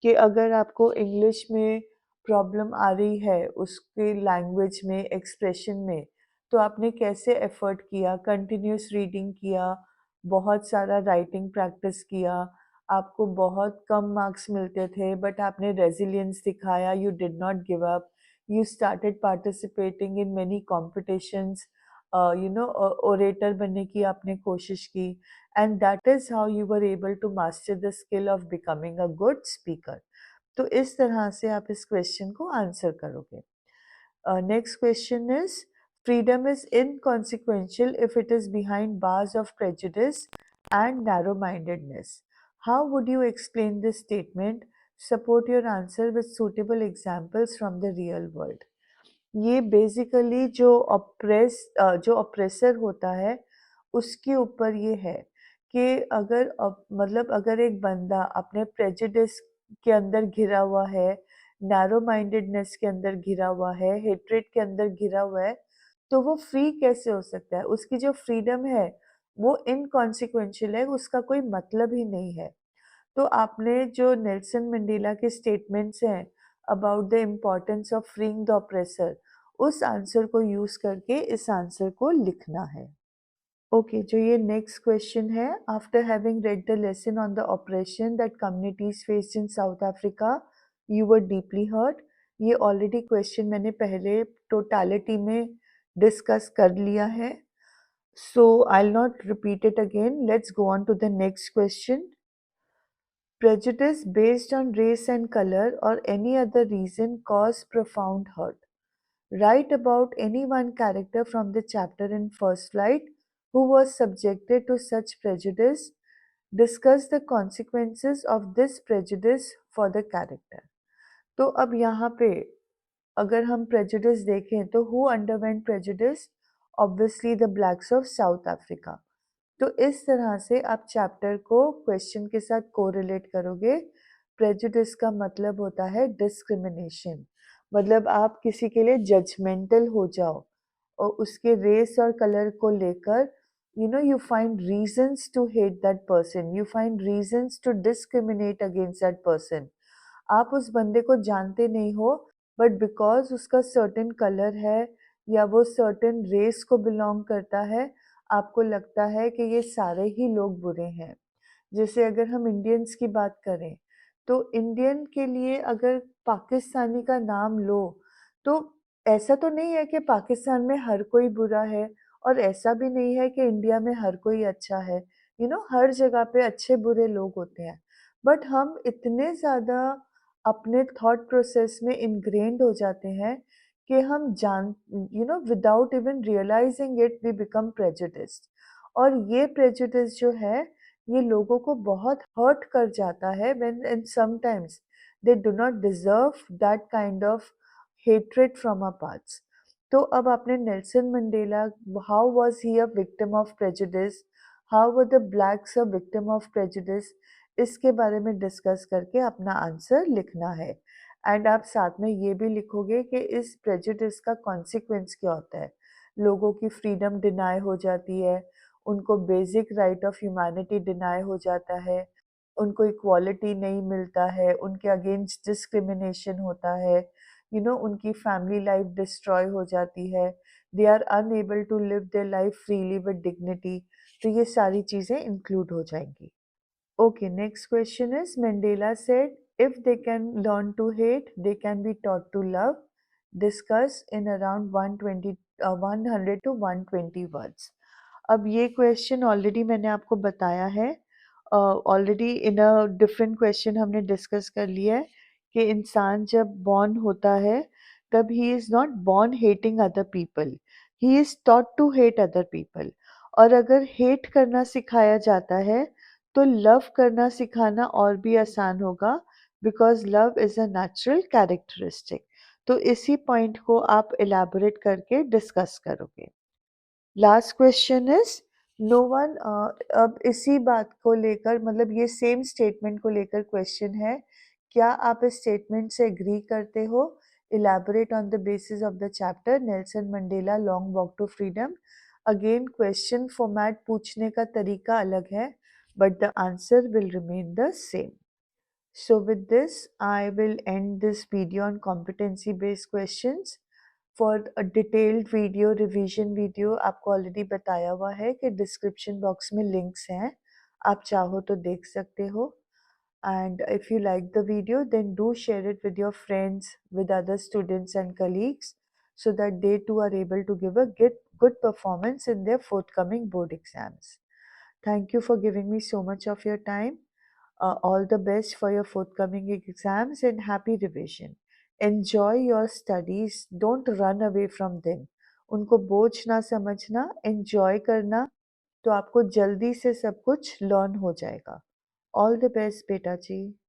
कि अगर आपको इंग्लिश में प्रॉब्लम आ रही है उसके लैंग्वेज में, एक्सप्रेशन में, तो आपने कैसे एफर्ट किया, कंटिन्यूस रीडिंग किया, बहुत सारा राइटिंग प्रैक्टिस किया, आपको बहुत कम मार्क्स मिलते थे बट आपने रेजिलियंस दिखाया, you did not give up, you started participating in many competitions, orator बनने की आपने कोशिश की, and that is how you were able to master the skill of becoming a good speaker. तो इस तरह से आप इस क्वेश्चन को आंसर करोगे। Next question is, freedom is inconsequential if it is behind bars of prejudice and narrow-mindedness. How would you explain this statement? Support your answer with suitable examples from the real world. ये basically जो oppressor होता है उसके ऊपर ये है कि अगर मतलब अगर एक बंदा अपने प्रेजुडिस के अंदर घिरा हुआ है, नैरो माइंडेडनेस के अंदर घिरा हुआ है, हेट्रेड के अंदर घिरा हुआ है, तो वो फ्री कैसे हो सकता है? उसकी जो फ्रीडम है वो इनकॉन्सिक्वेंशियल है, उसका कोई मतलब ही नहीं है। तो आपने जो नेल्सन मंडेला के स्टेटमेंट्स हैं about the importance of freeing the oppressor, उस आंसर को यूज करके इस आंसर को लिखना है। ओके, जो ये नेक्स्ट क्वेश्चन है, after having read the lesson on the oppression that communities faced in South Africa you were deeply hurt. ये ऑलरेडी क्वेश्चन मैंने पहले टोटलिटी में डिस्कस कर लिया है, so I will not repeat it again. Let's go on to the next question. Prejudice based on race and color or any other reason cause profound hurt. Write about any one character from the chapter in First Flight who was subjected to such prejudice. Discuss the consequences of this prejudice for the character. तो अब यहाँ पे अगर हम prejudice देखें तो who underwent prejudice? Obviously the blacks of South Africa. तो इस तरह से आप चैप्टर को क्वेश्चन के साथ कोरिलेट करोगे। प्रेजुडिस का मतलब होता है डिस्क्रिमिनेशन, मतलब आप किसी के लिए जजमेंटल हो जाओ और उसके रेस और कलर को लेकर you find reasons to hate that person, you find reasons to discriminate against that person. आप उस बंदे को जानते नहीं हो बट बिकॉज उसका सर्टेन कलर है या वो सर्टेन रेस को बिलोंग करता है, आपको लगता है कि ये सारे ही लोग बुरे हैं। जैसे अगर हम इंडियंस की बात करें तो इंडियन के लिए अगर पाकिस्तानी का नाम लो तो ऐसा तो नहीं है कि पाकिस्तान में हर कोई बुरा है और ऐसा भी नहीं है कि इंडिया में हर कोई अच्छा है। हर जगह पे अच्छे बुरे लोग होते हैं, बट हम इतने ज़्यादा अपने थॉट प्रोसेस में इनग्रेन्ड हो जाते हैं कि हम जान without even realising it we become prejudiced. और ये प्रेजुडिस जो है ये लोगों को बहुत हर्ट कर जाता है when and sometimes they do not deserve that kind of hatred from a past. तो अब आपने Nelson Mandela, how was he a victim of prejudice, how were the blacks a victim of prejudice, इसके बारे में discuss करके अपना answer लिखना है। एंड आप साथ में ये भी लिखोगे कि इस प्रेजुडिस का कॉन्सिक्वेंस क्या होता है। लोगों की फ्रीडम डिनाई हो जाती है, उनको basic right of humanity deny हो जाता है, उनको इक्वालिटी नहीं मिलता है, उनके अगेंस्ट डिस्क्रिमिनेशन होता है, उनकी फैमिली लाइफ डिस्ट्रॉय हो जाती है, they are unable to live their life freely with dignity. तो ये सारी चीज़ें इंक्लूड हो जाएंगी। Okay, next question is Mandela said, if they can learn to hate, they can be taught to love. Discuss in around 120, 100 to 120 words. अब ये question already मैंने आपको बताया है, already in a different question हमने discuss कर लिया है कि इंसान जब बॉर्न होता है तब he is not born hating other people, he is taught to hate other people. और अगर हेट करना सिखाया जाता है तो लव करना सिखाना और भी आसान होगा, because love is a natural characteristic. तो इसी पॉइंट को आप एलैबोरेट करके डिस्कस करोगे। Last question is no one, अब इसी बात को लेकर, मतलब ये सेम स्टेटमेंट को लेकर क्वेश्चन है, क्या आप इस स्टेटमेंट से एग्री करते हो? Elaborate on the basis of the chapter Nelson Mandela long walk to freedom. Again question format पूछने का तरीका अलग है, but the answer will remain the same. So with this, I will end this video on competency based questions. For a detailed video, revision video, आपको already बताया हुआ है कि डिस्क्रिप्शन बॉक्स में लिंक्स हैं, आप चाहो तो देख सकते हो। And if you like the video, then do share it with your friends, with other students and colleagues, so that they too are able to give a good performance in their forthcoming board exams. Thank you for giving me so much of your time. All the best for your forthcoming exams and happy revision. Enjoy your studies. Don't run away from them. उनको बोझ ना समझना, enjoy करना, तो आपको जल्दी से सब कुछ लर्न हो जाएगा। ऑल द बेस्ट बेटा जी।